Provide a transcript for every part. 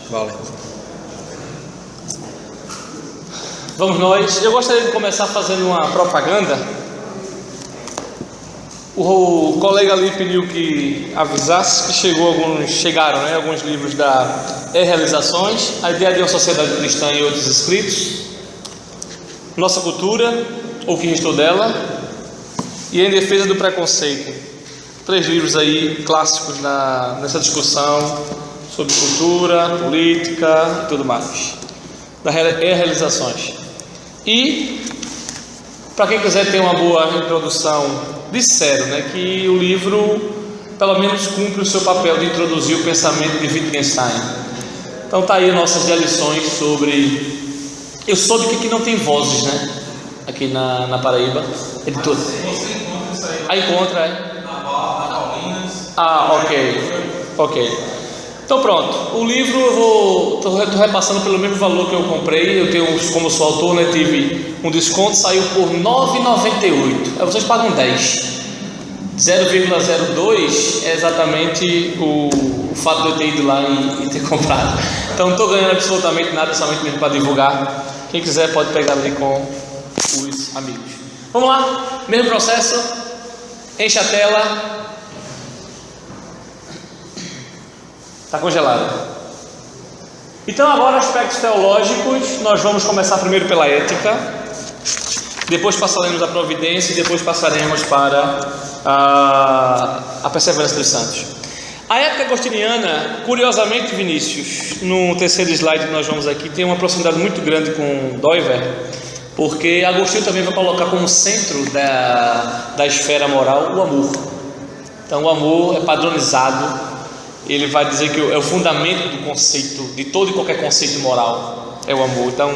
Vale. Vamos nós. Eu gostaria de começar fazendo uma propaganda. O colega ali pediu que avisasse que chegaram alguns livros da E-Realizações, A Ideia de uma Sociedade Cristã e Outros Escritos, Nossa Cultura, ou que restou dela, e Em Defesa do Preconceito. 3 livros aí clássicos nessa discussão sobre cultura, política e tudo mais, da E-Realizações. E para quem quiser ter uma boa introdução, disseram que o livro pelo menos cumpre o seu papel de introduzir o pensamento de Wittgenstein. Então tá aí nossas lições sobre... Eu soube que aqui não tem vozes, aqui na Paraíba, editor. Você encontra isso aí. Aí encontra, Na Paulinas. Ok. Então pronto, o livro eu estou repassando pelo mesmo valor que eu comprei. Eu tenho, como sou autor, tive um desconto, saiu por R$ 9,98. Aí vocês pagam 10. 0,02 é exatamente o fato de eu ter ido lá e ter comprado. Então não estou ganhando absolutamente nada, somente mesmo para divulgar. Quem quiser pode pegar ali com os amigos. Vamos lá, mesmo processo. Enche a tela. Está congelado. Então agora aspectos teológicos. Nós vamos começar primeiro pela ética, depois passaremos a providência e depois passaremos para a perseverança dos santos. A ética agostiniana, curiosamente, Vinícius, no terceiro slide que nós vamos aqui, tem uma proximidade muito grande com Doiver, porque Agostinho também vai colocar como centro da esfera moral o amor. Então o amor é padronizado. Ele vai dizer que é o fundamento do conceito, de todo e qualquer conceito moral, é o amor. Então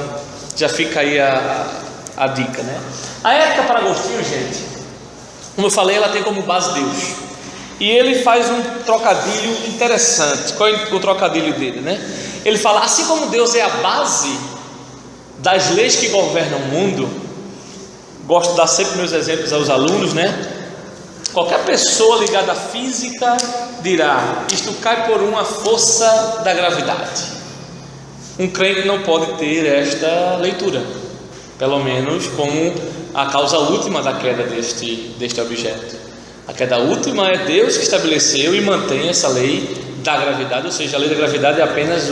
já fica aí a dica, A ética para Agostinho, gente, como eu falei, ela tem como base Deus. E ele faz um trocadilho interessante. Qual é o trocadilho dele, Ele fala, assim como Deus é a base das leis que governam o mundo, gosto de dar sempre meus exemplos aos alunos, Qualquer pessoa ligada à física dirá, isto cai por uma força da gravidade. Um crente não pode ter esta leitura, pelo menos como a causa última da queda deste objeto. A queda última é Deus que estabeleceu e mantém essa lei da gravidade, ou seja, a lei da gravidade é apenas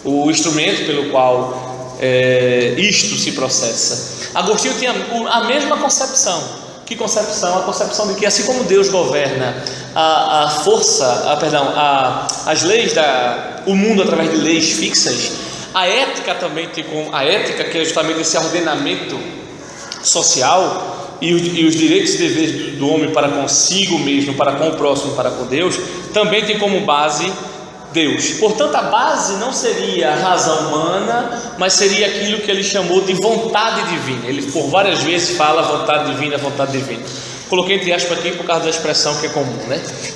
o instrumento pelo qual isto se processa. Agostinho tinha a mesma concepção. Que concepção? A concepção de que assim como Deus governa as leis o mundo através de leis fixas, a ética também tem como a ética, que é justamente esse ordenamento social e os direitos e deveres do homem para consigo mesmo, para com o próximo, para com Deus, também tem como base Deus. Portanto, a base não seria a razão humana, mas seria aquilo que ele chamou de vontade divina. Ele por várias vezes fala vontade divina, vontade divina. Coloquei entre aspas aqui por causa da expressão que é comum,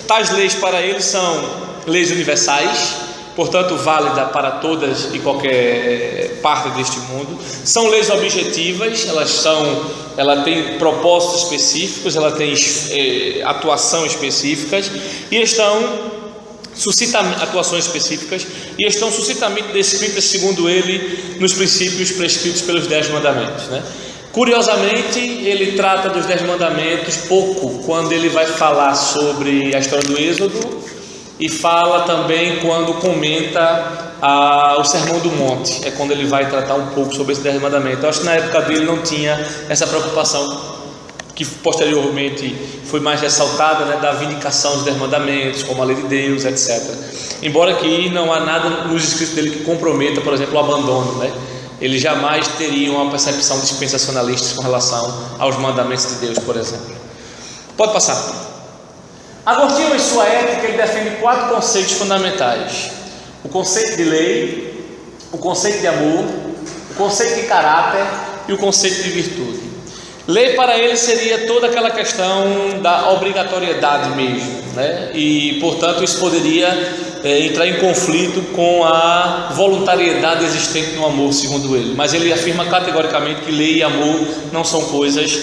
Tais leis para ele são leis universais, portanto válida para todas e qualquer parte deste mundo. São leis objetivas, ela tem propósitos específicos, ela tem atuação específicas e atuações específicas e estão suscitamente descritas, segundo ele, nos princípios prescritos pelos 10 mandamentos, Curiosamente, ele trata dos 10 mandamentos pouco quando ele vai falar sobre a história do Êxodo e fala também quando comenta o Sermão do Monte, é quando ele vai tratar um pouco sobre esses 10 mandamentos. Eu acho que na época dele não tinha essa preocupação, que posteriormente foi mais ressaltada, da vindicação dos 10 mandamentos, como a lei de Deus, etc. Embora aqui não há nada nos escritos dele que comprometa, por exemplo, o abandono, Ele jamais teria uma percepção dispensacionalista com relação aos mandamentos de Deus, por exemplo. Pode passar. Agostinho, em sua ética, ele defende 4 conceitos fundamentais: o conceito de lei, o conceito de amor, o conceito de caráter e o conceito de virtude. Lei para ele seria toda aquela questão da obrigatoriedade mesmo, E portanto isso poderia entrar em conflito com a voluntariedade existente no amor, segundo ele. Mas ele afirma categoricamente que lei e amor não são coisas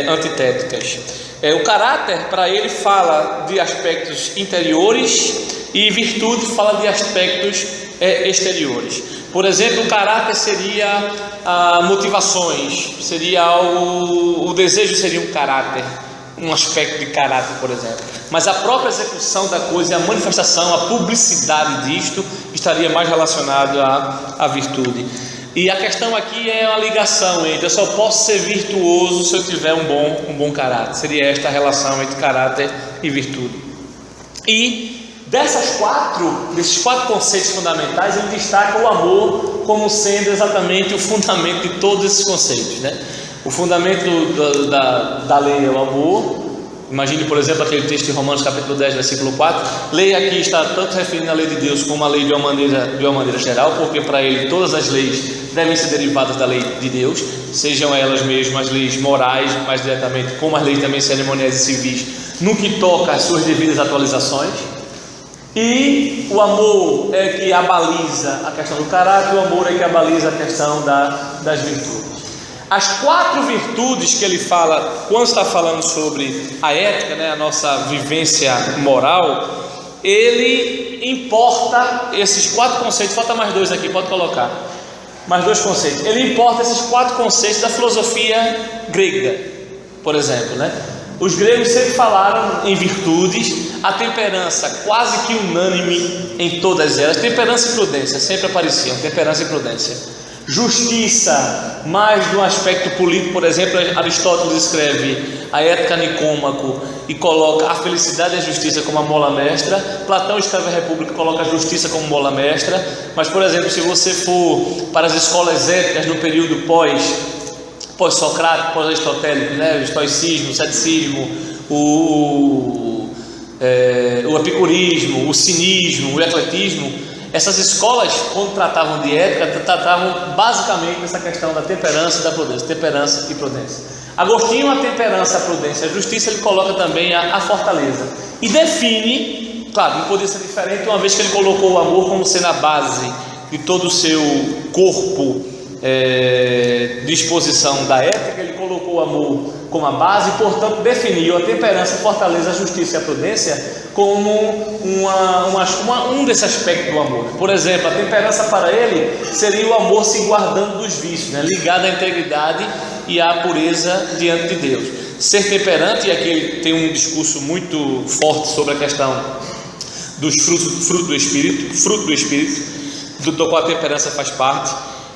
antitéticas. O caráter, para ele, fala de aspectos interiores e virtude fala de aspectos exteriores. Por exemplo, o caráter seria motivações, seria o desejo seria um caráter, um aspecto de caráter, por exemplo. Mas a própria execução da coisa, a manifestação, a publicidade disto estaria mais relacionado à virtude. E a questão aqui é uma ligação entre eu só posso ser virtuoso se eu tiver um bom caráter. Seria esta a relação entre caráter e virtude. E desses quatro conceitos fundamentais, ele destaca o amor como sendo exatamente o fundamento de todos esses conceitos, né? O fundamento da lei é o amor. Imagine, por exemplo, aquele texto de Romanos capítulo 10, versículo 4. Lei aqui está tanto referindo à lei de Deus como à lei de uma maneira geral, porque para ele todas as leis devem ser derivadas da lei de Deus, sejam elas mesmo as leis morais, mais diretamente, como as leis também cerimoniais e civis, no que toca às suas devidas atualizações. E o amor é que abaliza a questão do caráter, o amor é que abaliza a questão das virtudes. As 4 virtudes que ele fala quando está falando sobre a ética, né, a nossa vivência moral, ele importa esses 4 conceitos. Falta mais 2 aqui, pode colocar mais 2 conceitos. Ele importa esses 4 conceitos da filosofia grega, por exemplo, né? Os gregos sempre falaram em virtudes, a temperança quase que unânime em todas elas. Temperança e prudência sempre apareciam, temperança e prudência. Justiça, mais no aspecto político, por exemplo, Aristóteles escreve a Ética Nicômaco e coloca a felicidade e a justiça como a mola mestra. Platão escreve a República e coloca a justiça como mola mestra. Mas, por exemplo, se você for para as escolas éticas no período pós-socrático, pós-aristotélico, né? O estoicismo, o ceticismo, o epicurismo, o cinismo, o ecletismo, essas escolas, quando tratavam de ética, tratavam basicamente essa questão da temperança e da prudência, temperança e prudência. Agostinho, a temperança, a prudência, a justiça, ele coloca também a fortaleza e define, claro, não poderia ser diferente, uma vez que ele colocou o amor como sendo a base de todo o seu corpo de exposição da ética. Ele colocou o amor como a base e, portanto, definiu a temperança, a fortaleza, a justiça e a prudência como um desses aspectos do amor. Por exemplo, a temperança para ele seria o amor se guardando dos vícios, né? Ligado à integridade e à pureza diante de Deus. Ser temperante, e aqui ele tem um discurso muito forte sobre a questão dos fruto do Espírito, do qual a temperança faz parte,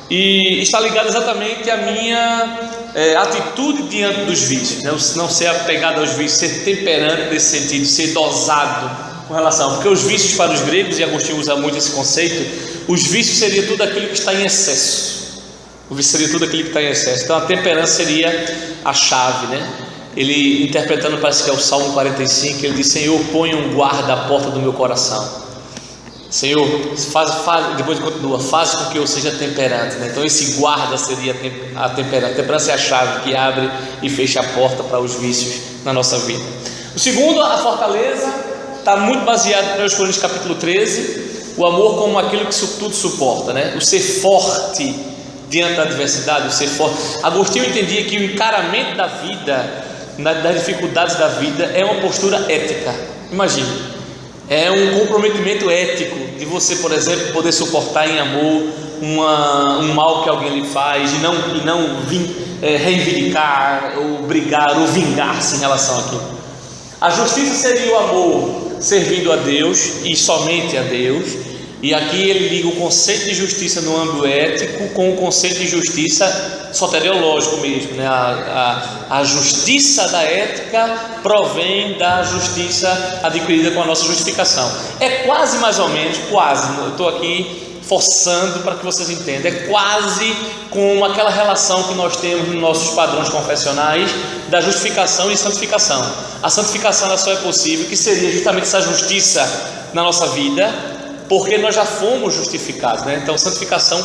e está ligado exatamente à minha atitude diante dos vícios, né? Não ser apegado aos vícios, ser temperante nesse sentido, ser dosado com relação, porque os vícios para os gregos, e Agostinho usa muito esse conceito, os vícios seria tudo aquilo que está em excesso. O vício seria tudo aquilo que está em excesso. Então a temperança seria a chave, né? Ele, interpretando, parece que é o Salmo 45, ele diz: Senhor, põe um guarda à porta do meu coração. Senhor, depois continua, faz com que eu seja temperante, né? Então esse guarda seria a temperança. A temperança é a chave que abre e fecha a porta para os vícios na nossa vida. O segundo, a fortaleza, está muito baseado em 1 Coríntios capítulo 13, o amor como aquilo que tudo suporta, né? O ser forte diante da adversidade, o ser forte. Agostinho entendia que o encaramento da vida, das dificuldades da vida, é uma postura ética. Imagine, é um comprometimento ético de você, por exemplo, poder suportar em amor um mal que alguém lhe faz e não reivindicar ou brigar ou vingar-se em relação àquilo. A justiça seria o amor servindo a Deus e somente a Deus. E aqui ele liga o conceito de justiça no âmbito ético com o conceito de justiça soteriológico mesmo, né? A justiça da ética provém da justiça adquirida com a nossa justificação. É quase mais ou menos, eu estou aqui forçando para que vocês entendam, é quase como aquela relação que nós temos nos nossos padrões confessionais da justificação e santificação. A santificação ela só é possível, que seria justamente essa justiça na nossa vida, porque nós já fomos justificados, né? Então, santificação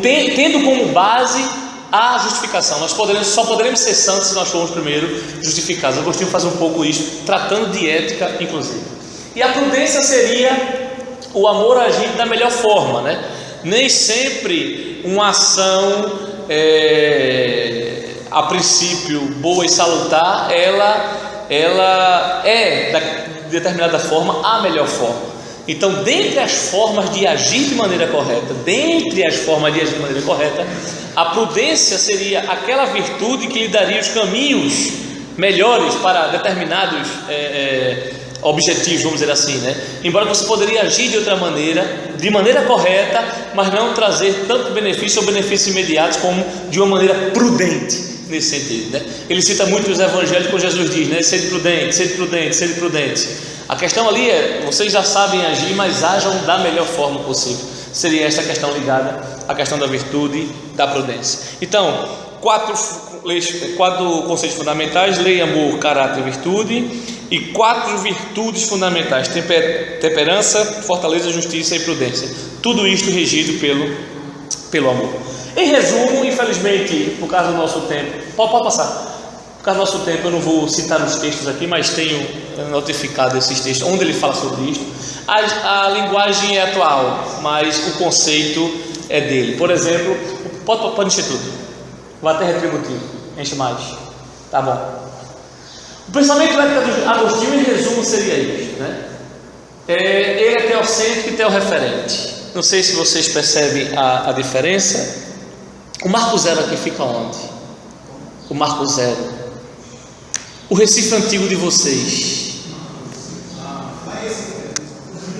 tendo como base a justificação. Nós só poderemos ser santos se nós formos primeiro justificados. Agostinho faz um pouco isso, tratando de ética, inclusive. E a prudência seria o amor agido da melhor forma, né? Nem sempre uma ação a princípio boa e salutar, ela é, de determinada forma, a melhor forma. Então, dentre as formas de agir de maneira correta, a prudência seria aquela virtude que lhe daria os caminhos melhores para determinados objetivos, vamos dizer assim, né? Embora você poderia agir de outra maneira, de maneira correta, mas não trazer tanto benefício ou benefícios imediatos como de uma maneira prudente, nesse sentido, né? Ele cita muito os evangelhos quando Jesus diz, né? Sede prudente, sede prudente, sede prudente. A questão ali é, vocês já sabem agir, mas ajam da melhor forma possível. Seria esta questão ligada à questão da virtude, da prudência. Então, quatro conceitos fundamentais: lei, amor, caráter e virtude. E 4 virtudes fundamentais: temperança, fortaleza, justiça e prudência. Tudo isto regido pelo amor. Em resumo, infelizmente, por causa do nosso tempo, pode passar. Por causa do nosso tempo, eu não vou citar os textos aqui, mas tenho notificado esses textos onde ele fala sobre isto. A linguagem é atual, mas o conceito é dele. Por exemplo, pode encher tudo. Vai até retributivo, enche mais. Tá bom. O pensamento ético de Agostinho, em resumo, seria isto, né? Ele é teocêntrico e teorreferente. Não sei se vocês percebem a diferença. O Marco Zero aqui fica onde? O Marco Zero. O Recife antigo de vocês.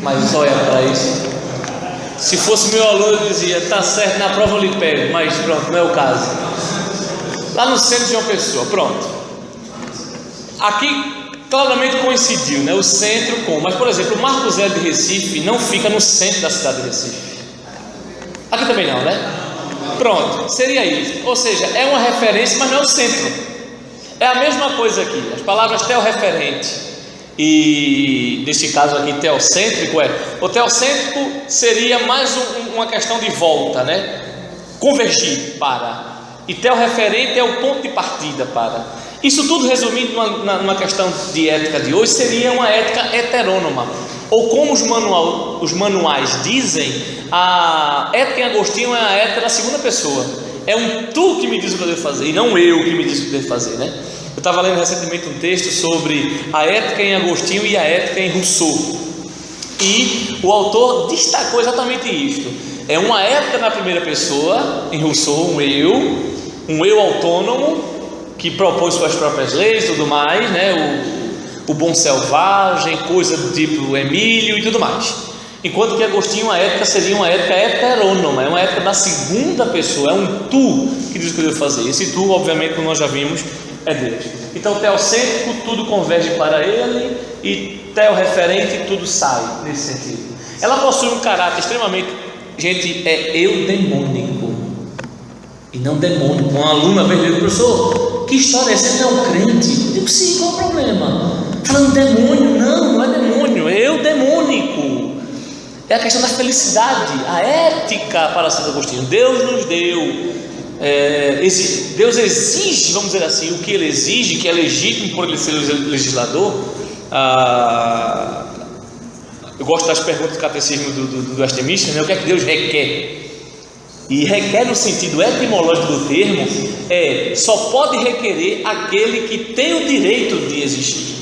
Mas olha para isso. Se fosse meu aluno, eu dizia: tá certo, na prova eu lhe pego. Mas pronto, não é o caso. Lá no centro de uma pessoa, pronto. Aqui claramente coincidiu, né? O centro com. Mas, por exemplo, o Marco Zero de Recife não fica no centro da cidade de Recife. Aqui também não, né? Pronto, seria isso. Ou seja, é uma referência, mas não é o centro. É a mesma coisa aqui. As palavras teorreferente e, neste caso aqui, teocêntrico o teocêntrico seria mais uma questão de volta, né? Convergir para. E teorreferente é o ponto de partida para. Isso tudo resumido numa questão de ética de hoje, seria uma ética heterônoma. Ou como os manuais dizem, a ética em Agostinho é a ética da segunda pessoa. É um tu que me diz o que eu devo fazer, e não eu que me diz o que eu devo fazer, né? Eu estava lendo recentemente um texto sobre a ética em Agostinho e a ética em Rousseau. E o autor destacou exatamente isto. É uma ética na primeira pessoa, em Rousseau, um eu autônomo, que propõe suas próprias leis e tudo mais, né? O bom selvagem, coisa do tipo Emílio e tudo mais. Enquanto que Agostinho, a ética seria uma ética heterônoma, é uma ética da segunda pessoa, é um tu que diz o que eu devo fazer. Esse tu, obviamente, como nós já vimos, é Deus. Então, teocêntrico, tudo converge para ele, e teorreferente, tudo sai nesse sentido. Ela possui um caráter extremamente, gente, é eudemônico e não demônico. Uma aluna veio dizer: professor, que história é essa? Você não é um crente? Eu digo: sim, qual o problema? Falando demônio? Não é demônio, é eudemônico. É a questão da felicidade, a ética para Santo Agostinho. Deus nos deu, Deus exige, vamos dizer assim, o que Ele exige, que é legítimo por Ele ser legislador. Eu gosto das perguntas do catecismo do Westminster, né? O que é que Deus requer? E requer, no sentido etimológico do termo, só pode requerer aquele que tem o direito de exigir.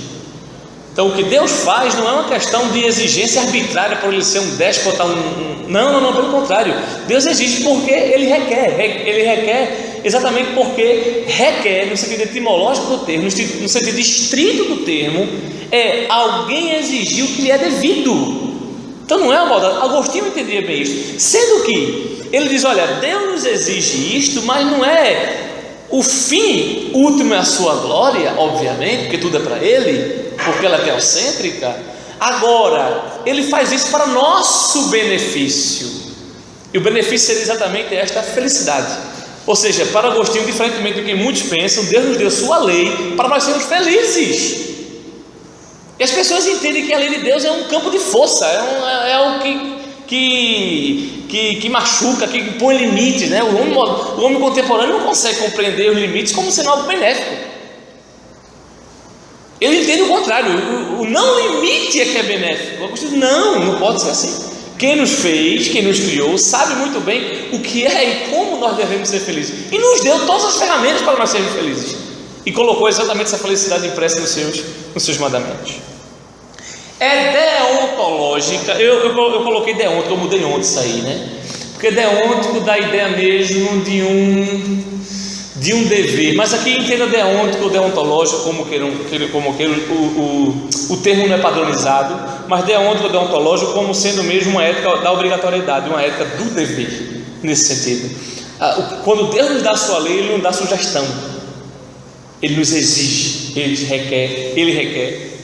Então, o que Deus faz não é uma questão de exigência arbitrária por Ele ser um déspota, não, pelo contrário. Deus exige porque Ele requer exatamente porque requer, no sentido etimológico do termo, no sentido estrito do termo, alguém exigir o que lhe é devido. Então não é uma maldade. Agostinho entendia bem isso, sendo que ele diz: olha, Deus nos exige isto, mas não é o fim último, é a sua glória, obviamente, porque tudo é para Ele, porque ela é teocêntrica. Agora, Ele faz isso para nosso benefício, e o benefício seria exatamente esta felicidade. Ou seja, para Agostinho, diferentemente do que muitos pensam, Deus nos deu sua lei para nós sermos felizes. E as pessoas entendem que a lei de Deus é um campo de força, é algo que machuca, que impõe limites, né? O homem contemporâneo não consegue compreender os limites como sendo algo benéfico. Ele entende o contrário, o não limite é que é benéfico. Não pode ser assim. quem nos fez, quem nos criou, sabe muito bem o que é e como nós devemos ser felizes. E nos deu todas as ferramentas para nós sermos felizes. E colocou exatamente essa felicidade impressa nos seus mandamentos. É deontológica. Eu coloquei deonto, eu mudei ontem isso aí, né? Porque deôntico dá a ideia mesmo de um dever. Mas aqui entenda deôntico ou deontológico como queiram, o termo não é padronizado, mas deôntico ou deontológico como sendo mesmo uma ética da obrigatoriedade, uma ética do dever, nesse sentido. Quando Deus nos dá a sua lei, Ele não dá sugestão, Ele nos exige, Ele requer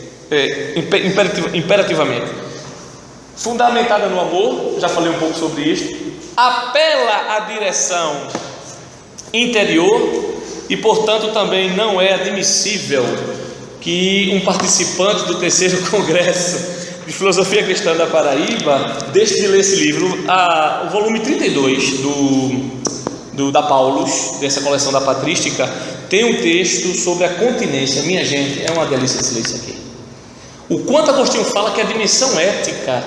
imperativamente. Fundamentada no amor, já falei um pouco sobre isso, apela à direção interior e, portanto, também não é admissível que um participante do 3º Congresso de Filosofia Cristã da Paraíba deixe de ler esse livro. O volume 32 da Paulus, dessa coleção da Patrística, tem um texto sobre a continência. Minha gente, é uma delícia ler isso aqui. O quanto Agostinho fala que a dimensão ética,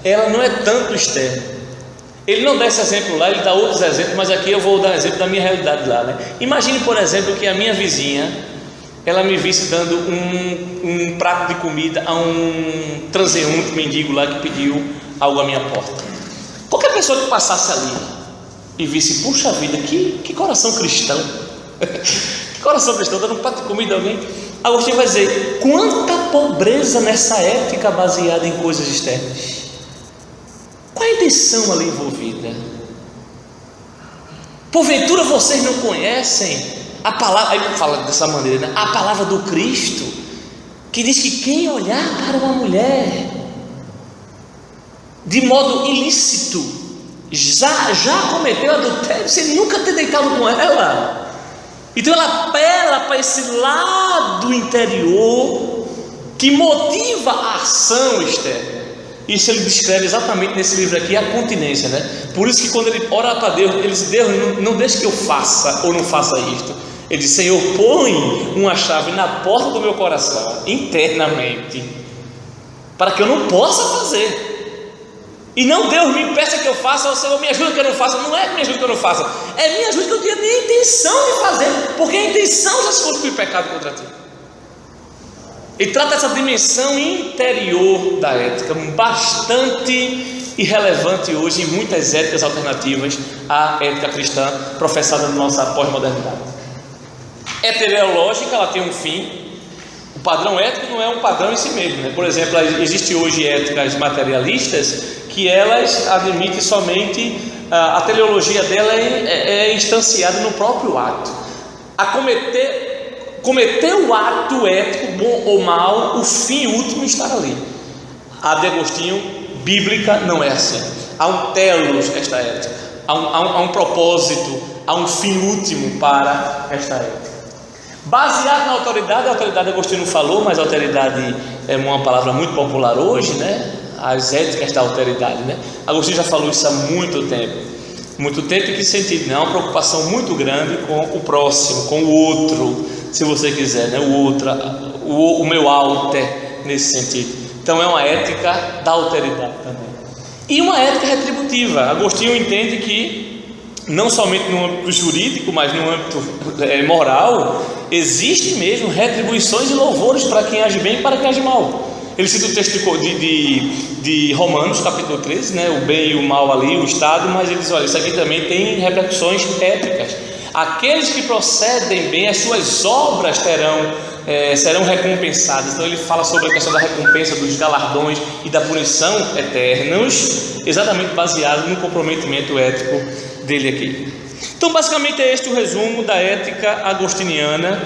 ela não é tanto externa. Ele não dá esse exemplo lá, ele dá outros exemplos, mas aqui eu vou dar exemplo da minha realidade lá, né? Imagine, por exemplo, que a minha vizinha, ela me visse dando um prato de comida a um transeunte mendigo lá que pediu algo à minha porta. Qualquer pessoa que passasse ali e visse, puxa vida, que coração cristão, que coração cristão, dando um prato de comida a alguém. Agostinho vai dizer, quanta pobreza nessa ética baseada em coisas externas. Qual a intenção ali envolvida? Porventura vocês não conhecem a palavra, aí fala dessa maneira, né? A palavra do Cristo, que diz que quem olhar para uma mulher de modo ilícito já cometeu adultério sem nunca ter deitado com ela. Então ela apela para esse lado interior que motiva a ação externa. Isso ele descreve exatamente nesse livro aqui, a continência, né? Por isso que quando ele ora para Deus, ele diz, Deus, não deixe que eu faça ou não faça isto. Ele diz, Senhor, põe uma chave na porta do meu coração, internamente, para que eu não possa fazer. E não Deus me peça que eu faça, ou Senhor, me ajuda que eu não faça. Não é que me ajuda que eu não faça, é me ajuda que eu não tenha nem a intenção de fazer, porque a intenção já se constitui pecado contra ti. Ele trata essa dimensão interior da ética, bastante irrelevante hoje em muitas éticas alternativas à ética cristã professada na nossa pós-modernidade. É teleológica, ela tem um fim. O padrão ético não é um padrão em si mesmo, né? Por exemplo, existe hoje éticas materialistas que elas admitem somente a teleologia dela é instanciada no próprio ato. A cometer o ato ético, bom ou mal, o fim último estar ali. A de Agostinho, bíblica, não é assim. Há um telos esta ética, há um propósito, há um fim último para esta ética. Baseado na autoridade, a autoridade Agostinho não falou, mas a autoridade é uma palavra muito popular hoje, né? As éticas da autoridade, né? Agostinho já falou isso há muito tempo. Muito tempo em que sentido? Né? Uma preocupação muito grande com o próximo, com o outro, se você quiser, né? O meu alter, nesse sentido. Então é uma ética da alteridade também. E uma ética retributiva. Agostinho entende que não somente no âmbito jurídico, mas no âmbito moral, existem mesmo retribuições e louvores para quem age bem e para quem age mal. Ele cita o texto de Romanos, capítulo 13, né? O bem e o mal ali, o estado, mas ele diz, olha, isso aqui também tem repercussões éticas. Aqueles que procedem bem, as suas obras serão recompensadas. Então ele fala sobre a questão da recompensa, dos galardões e da punição eternos, exatamente baseado no comprometimento ético dele aqui. Então basicamente é este o resumo da ética agostiniana.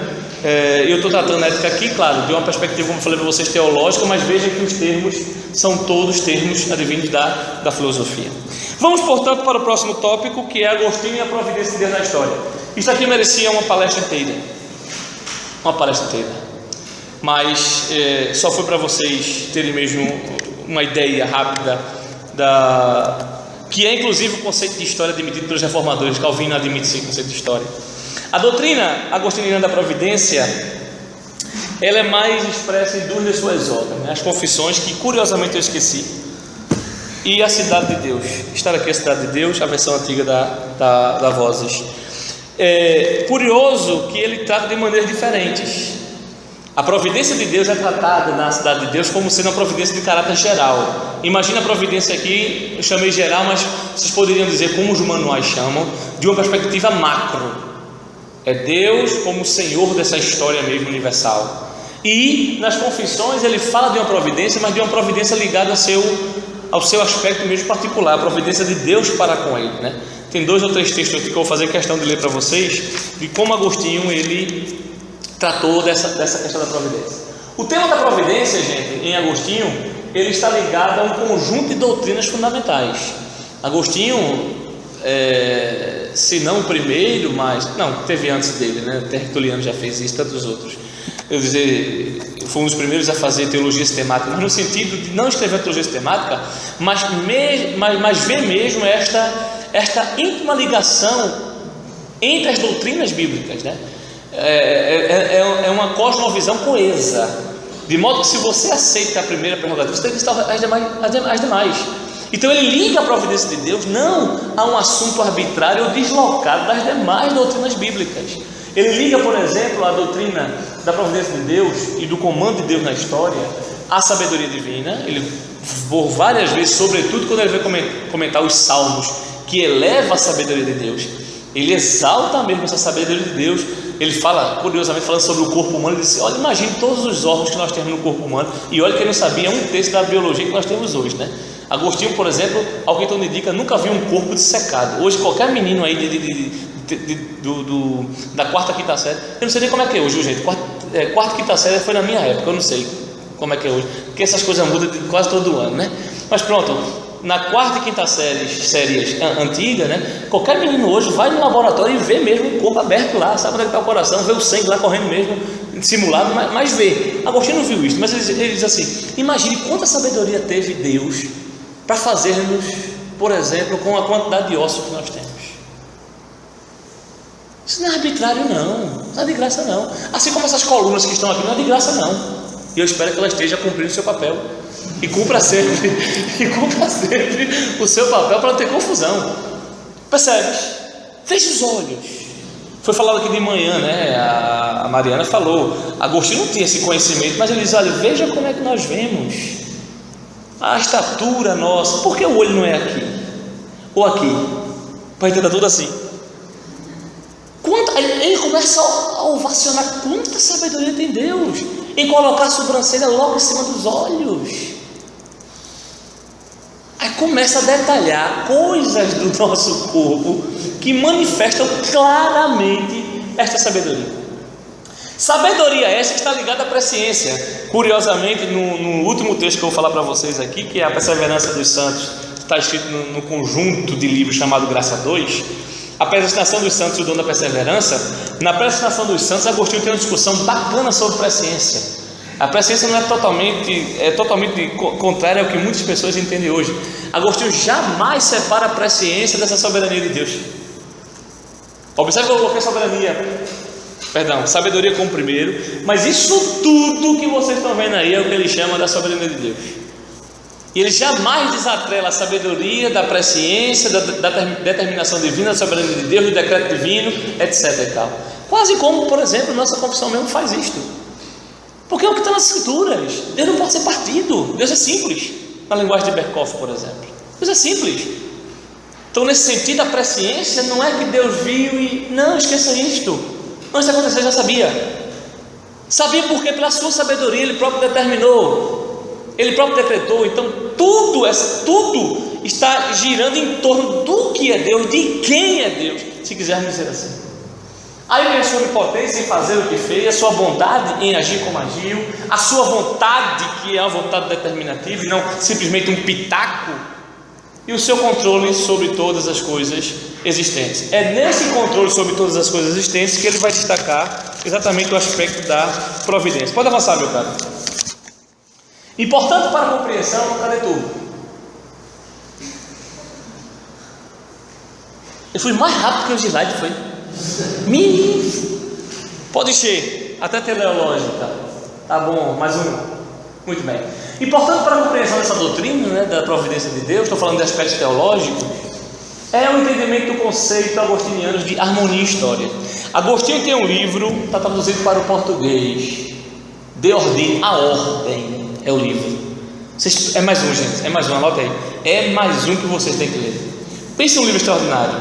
Eu estou tratando a ética aqui, claro, de uma perspectiva, como eu falei para vocês, teológica, mas veja que os termos são todos termos advindos da filosofia. Vamos, portanto, para o próximo tópico, que é Agostinho e a providência de Deus na história. Isso aqui merecia uma palestra inteira. Mas só foi para vocês terem mesmo uma ideia rápida que é inclusive o conceito de história admitido pelos reformadores. Calvino admite esse conceito de história. A doutrina agostiniana da providência, ela é mais expressa em duas de suas obras, né? As Confissões, que curiosamente eu esqueci. e a cidade de Deus. Estar aqui a cidade de Deus, a versão antiga da Vozes. É curioso que ele trata de maneiras diferentes. A providência de Deus é tratada na cidade de Deus como sendo uma providência de caráter geral. Imagina a providência aqui, eu chamei geral, mas vocês poderiam dizer, como os manuais chamam, de uma perspectiva macro. É Deus como Senhor dessa história mesmo universal. E nas confissões ele fala de uma providência, mas de uma providência ligada ao seu aspecto mesmo particular, a providência de Deus para com ele, né? Tem 2 ou 3 textos aqui que eu vou fazer questão de ler para vocês, de como Agostinho ele tratou dessa questão da providência. O tema da providência, gente, em Agostinho, ele está ligado a um conjunto de doutrinas fundamentais. Agostinho, se não o primeiro, mas não, teve antes dele, né? Tertuliano já fez isso, tantos outros. Eu dizer, foi um dos primeiros a fazer teologia sistemática, mas no sentido de não escrever teologia sistemática, mas ver mesmo esta íntima ligação entre as doutrinas bíblicas, né? É uma cosmovisão coesa, de modo que se você aceita a primeira prerrogativa, você tem que estar as demais. Então ele liga a providência de Deus não a um assunto arbitrário ou deslocado das demais doutrinas bíblicas. Ele liga, por exemplo, a doutrina da providência de Deus e do comando de Deus na história à sabedoria divina. Ele, por várias vezes, sobretudo quando ele vai comentar os salmos que eleva a sabedoria de Deus, ele exalta mesmo essa sabedoria de Deus. Ele fala, curiosamente, falando sobre o corpo humano, ele diz: olha, imagine todos os órgãos que nós temos no corpo humano, e olha que ele não sabia 1/3 da biologia que nós temos hoje, né? Agostinho, por exemplo, ao que então indica, nunca viu um corpo dissecado. Hoje qualquer menino aí da 4ª, 5ª série, eu não sei nem como é que é hoje, gente. 4ª, 5ª série foi na minha época, eu não sei como é que é hoje, porque essas coisas mudam quase todo ano, né? Mas pronto, na 4ª e 5ª séries antiga, né? Qualquer menino hoje vai no laboratório e vê mesmo o corpo aberto lá, sabe onde é que está o coração, vê o sangue lá correndo mesmo, simulado, mas vê. Agostinho não viu isso, mas ele diz assim: imagine quanta sabedoria teve Deus para fazermos, por exemplo, com a quantidade de ossos que nós temos. Isso não é arbitrário, não é de graça, não. Assim como essas colunas que estão aqui, não é de graça, não. E eu espero que ela esteja cumprindo o seu papel. E cumpra sempre o seu papel para não ter confusão. Percebes? Feche os olhos. Foi falado aqui de manhã, né? A Mariana falou. Agostinho não tinha esse conhecimento, mas ele diz: olha, veja como é que nós vemos a estatura nossa. Por que o olho não é aqui? Ou aqui? Para entender tudo assim. Ele começa a ovacionar quanta sabedoria tem Deus em colocar a sobrancelha logo em cima dos olhos. Aí começa a detalhar coisas do nosso corpo que manifestam claramente esta sabedoria. Sabedoria essa que está ligada à presciência. Curiosamente, no último texto que eu vou falar para vocês aqui, que é a Perseverança dos Santos, está escrito no conjunto de livros chamado Graça 2, a predestinação dos santos e o dom da perseverança. Na predestinação dos santos, Agostinho tem uma discussão bacana sobre presciência. A presciência não é totalmente contrária ao que muitas pessoas entendem hoje. Agostinho jamais separa a presciência dessa soberania de Deus. Observe que eu coloquei sabedoria como primeiro, mas isso tudo que vocês estão vendo aí é o que ele chama da soberania de Deus. E ele jamais desatrela a sabedoria da presciência, da determinação divina, da soberania de Deus, do decreto divino, etc. e tal. Quase como, por exemplo, nossa confissão mesmo faz isto. Porque é o que está nas escrituras. Deus não pode ser partido. Deus é simples. Na linguagem de Berkhoff, por exemplo, Deus é simples. Então, nesse sentido, a presciência não é que Deus viu e não, esqueça isto. Antes de acontecer, já sabia. Sabia porque pela sua sabedoria Ele próprio determinou, Ele próprio decretou. Então tudo está girando em torno do que é Deus, de quem é Deus, se quisermos dizer assim. Aí vem a sua onipotência em fazer o que fez, a sua bondade em agir como agiu, a sua vontade, que é uma vontade determinativa e não simplesmente um pitaco, e o seu controle sobre todas as coisas existentes. É nesse controle sobre todas as coisas existentes que ele vai destacar exatamente o aspecto da providência. Pode avançar, meu caro. Importante para a compreensão, cadê tu? Eu fui mais rápido que o slide, foi? Menino! Pode encher, até teleológica. Tá bom, mais um. Muito bem. Importante para a compreensão dessa doutrina, né, da providência de Deus, estou falando de aspectos teológicos, é o entendimento do conceito agostiniano de harmonia e história. Agostinho tem um livro, está traduzido para o português, De Ordine, a Ordem, é o livro. É mais um, gente, é mais um, anota aí. É mais um que vocês têm que ler. Pense em um livro extraordinário.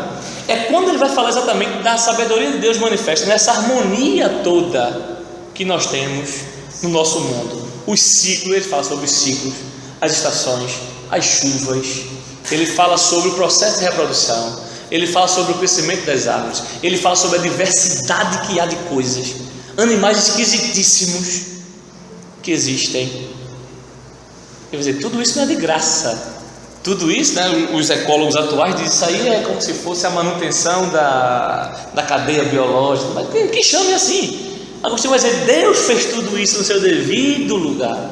É quando ele vai falar exatamente da sabedoria de Deus manifesta, nessa harmonia toda que nós temos no nosso mundo. Os ciclos, ele fala sobre os ciclos, as estações, as chuvas. Ele fala sobre o processo de reprodução. Ele fala sobre o crescimento das árvores. Ele fala sobre a diversidade que há de coisas, animais esquisitíssimos que existem. Quer dizer, tudo isso não é de graça. Tudo isso, né, os ecólogos atuais dizem isso aí é como se fosse a manutenção da cadeia biológica. Mas que chame assim? Agostinho vai dizer, Deus fez tudo isso no seu devido lugar.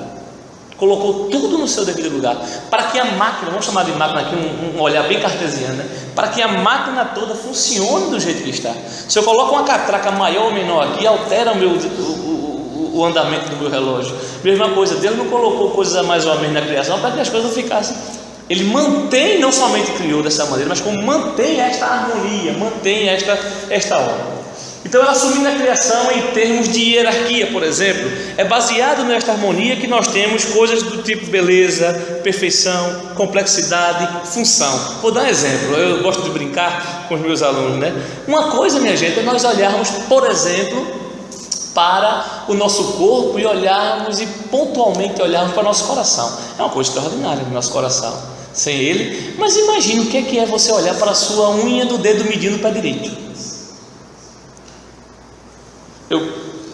Colocou tudo no seu devido lugar, para que a máquina, vamos chamar de máquina aqui, um olhar bem cartesiano, né? Para que a máquina toda funcione do jeito que está. Se eu coloco uma catraca maior ou menor aqui, altera o andamento do meu relógio. Mesma coisa, Deus não colocou coisas a mais ou a menos na criação para que as coisas ficassem. Ele mantém, não somente criou dessa maneira, mas como mantém esta harmonia, mantém esta ordem. Então, ela assumindo a criação em termos de hierarquia, por exemplo, é baseado nesta harmonia que nós temos coisas do tipo beleza, perfeição, complexidade, função. Vou dar um exemplo, eu gosto de brincar com os meus alunos, né? Uma coisa, minha gente, é nós olharmos, por exemplo, para o nosso corpo e olharmos e pontualmente olharmos para o nosso coração. É uma coisa extraordinária no nosso coração, sem ele. Mas imagine o que é você olhar para a sua unha do dedo medindo o pé direito.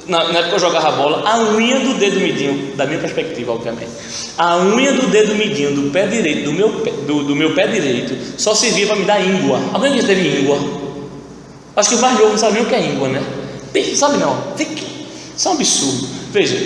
Na época que eu jogava bola, a unha do dedo midinho, da minha perspectiva, obviamente, a unha do dedo midinho do pé direito, do meu pé direito, só servia para me dar íngua. Alguém já teve íngua? Acho que os mais novos não sabiam o que é íngua, né? Sabe não? Isso é um absurdo. Veja,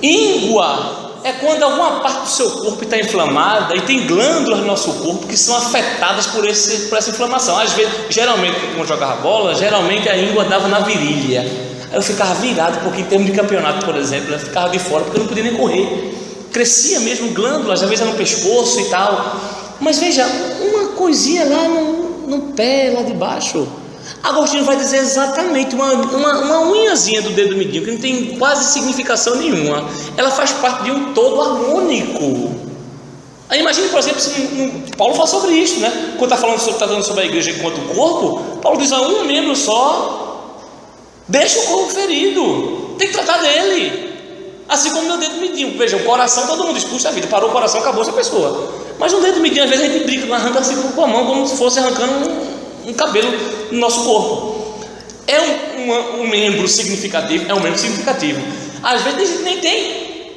íngua é quando alguma parte do seu corpo está inflamada e tem glândulas no nosso corpo que são afetadas por essa inflamação. Às vezes, geralmente, quando eu jogava bola, geralmente a íngua dava na virilha. Aí eu ficava virado, porque em termos de campeonato, por exemplo, eu ficava de fora porque eu não podia nem correr. Crescia mesmo glândulas, às vezes no pescoço e tal. Mas veja, uma coisinha lá no pé, lá de baixo. Agostinho vai dizer exatamente uma unhazinha do dedo midinho, que não tem quase significação nenhuma. Ela faz parte de um todo harmônico. Aí imagine, por exemplo, Paulo fala sobre isso, né? Quando está falando sobre a igreja enquanto corpo, Paulo diz, um membro só deixa o corpo ferido, tem que tratar dele. Assim como o meu dedo midinho. Veja, o coração, todo mundo expulsa a vida, parou o coração, acabou essa pessoa. Mas o dedo midinho, às vezes a gente brinca, arranca assim com a mão, como se fosse arrancando um cabelo no nosso corpo. É um membro significativo, é um membro significativo. Às vezes tem gente que nem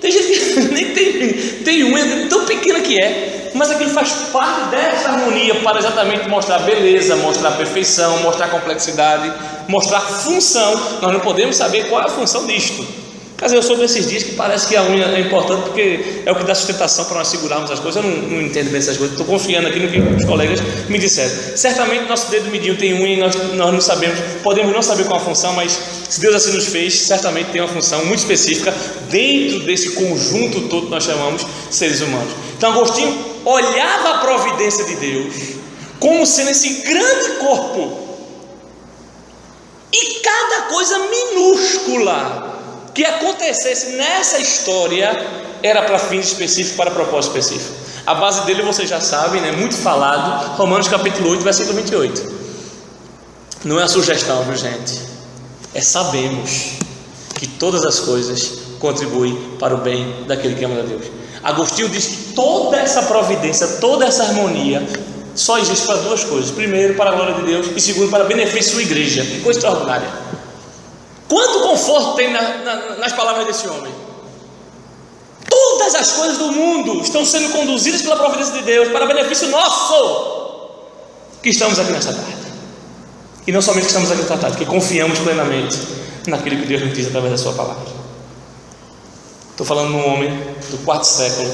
tem gente que nem tem unha tão pequena que é, mas aquilo faz parte dessa harmonia para exatamente mostrar beleza, mostrar perfeição, mostrar complexidade, mostrar função. Nós não podemos saber qual é a função disto. Caso eu soube esses dias que parece que a unha é importante porque é o que dá sustentação para nós segurarmos as coisas. Eu não entendo bem essas coisas, estou confiando aqui no que os colegas me disseram. Certamente nosso dedo midinho tem unha e nós não sabemos, podemos não saber qual a função, mas se Deus assim nos fez, certamente tem uma função muito específica dentro desse conjunto todo que nós chamamos seres humanos. Então Agostinho olhava a providência de Deus como sendo esse grande corpo, e cada coisa minúscula que acontecesse nessa história era para fins específicos, para propósito específico. A base dele vocês já sabem, né? Muito falado, Romanos capítulo 8, versículo 28. Não é a sugestão, viu, gente? É sabemos que todas as coisas contribuem para o bem daquele que ama a Deus. Agostinho diz que toda essa providência, toda essa harmonia só existe para duas coisas: primeiro, para a glória de Deus, e segundo, para benefício da sua igreja. Que coisa extraordinária! Quanto conforto tem nas palavras desse homem? Todas as coisas do mundo estão sendo conduzidas pela providência de Deus para benefício nosso, que estamos aqui nesta tarde. E não somente que estamos aqui nesta tarde, que confiamos plenamente naquilo que Deus nos diz através da sua palavra. Estou falando de um homem do quarto século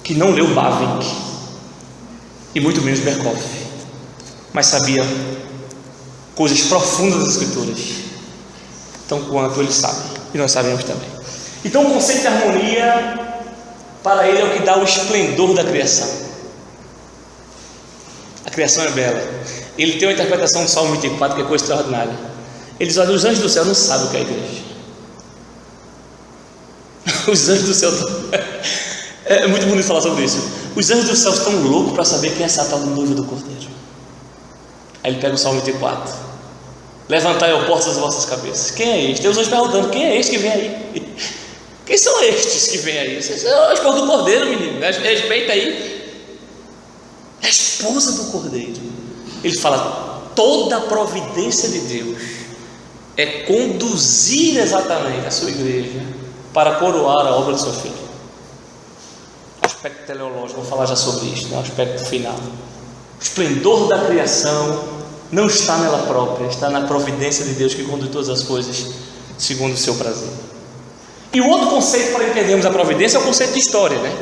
que não leu Bavinck e muito menos Berkhof, mas sabia coisas profundas das Escrituras, tão quanto ele sabe, e nós sabemos também. Então o conceito de harmonia para ele é o que dá o esplendor da criação. A criação é bela. Ele tem uma interpretação do Salmo 24 que é coisa extraordinária. Ele diz: olha, os anjos do céu não sabem o que é a igreja. Os anjos do céu é muito bonito falar sobre isso. Os anjos do céu estão loucos para saber quem é essa tal do noivo do Cordeiro. Aí ele pega o Salmo 24: levantai, ó portas, as vossas cabeças. Quem é este? Tem os anjos perguntando: quem é este que vem aí? Quem são estes que vêm aí? É a esposa do Cordeiro, menino. Respeita aí. É a esposa do Cordeiro. Ele fala: toda a providência de Deus é conduzir exatamente a sua igreja para coroar a obra do seu filho. Aspecto teleológico, vou falar já sobre isso, no aspecto final. O esplendor da criação não está nela própria, está na providência de Deus que conduz todas as coisas segundo o seu prazer. E o outro conceito para entendermos a providência é o conceito de história, né?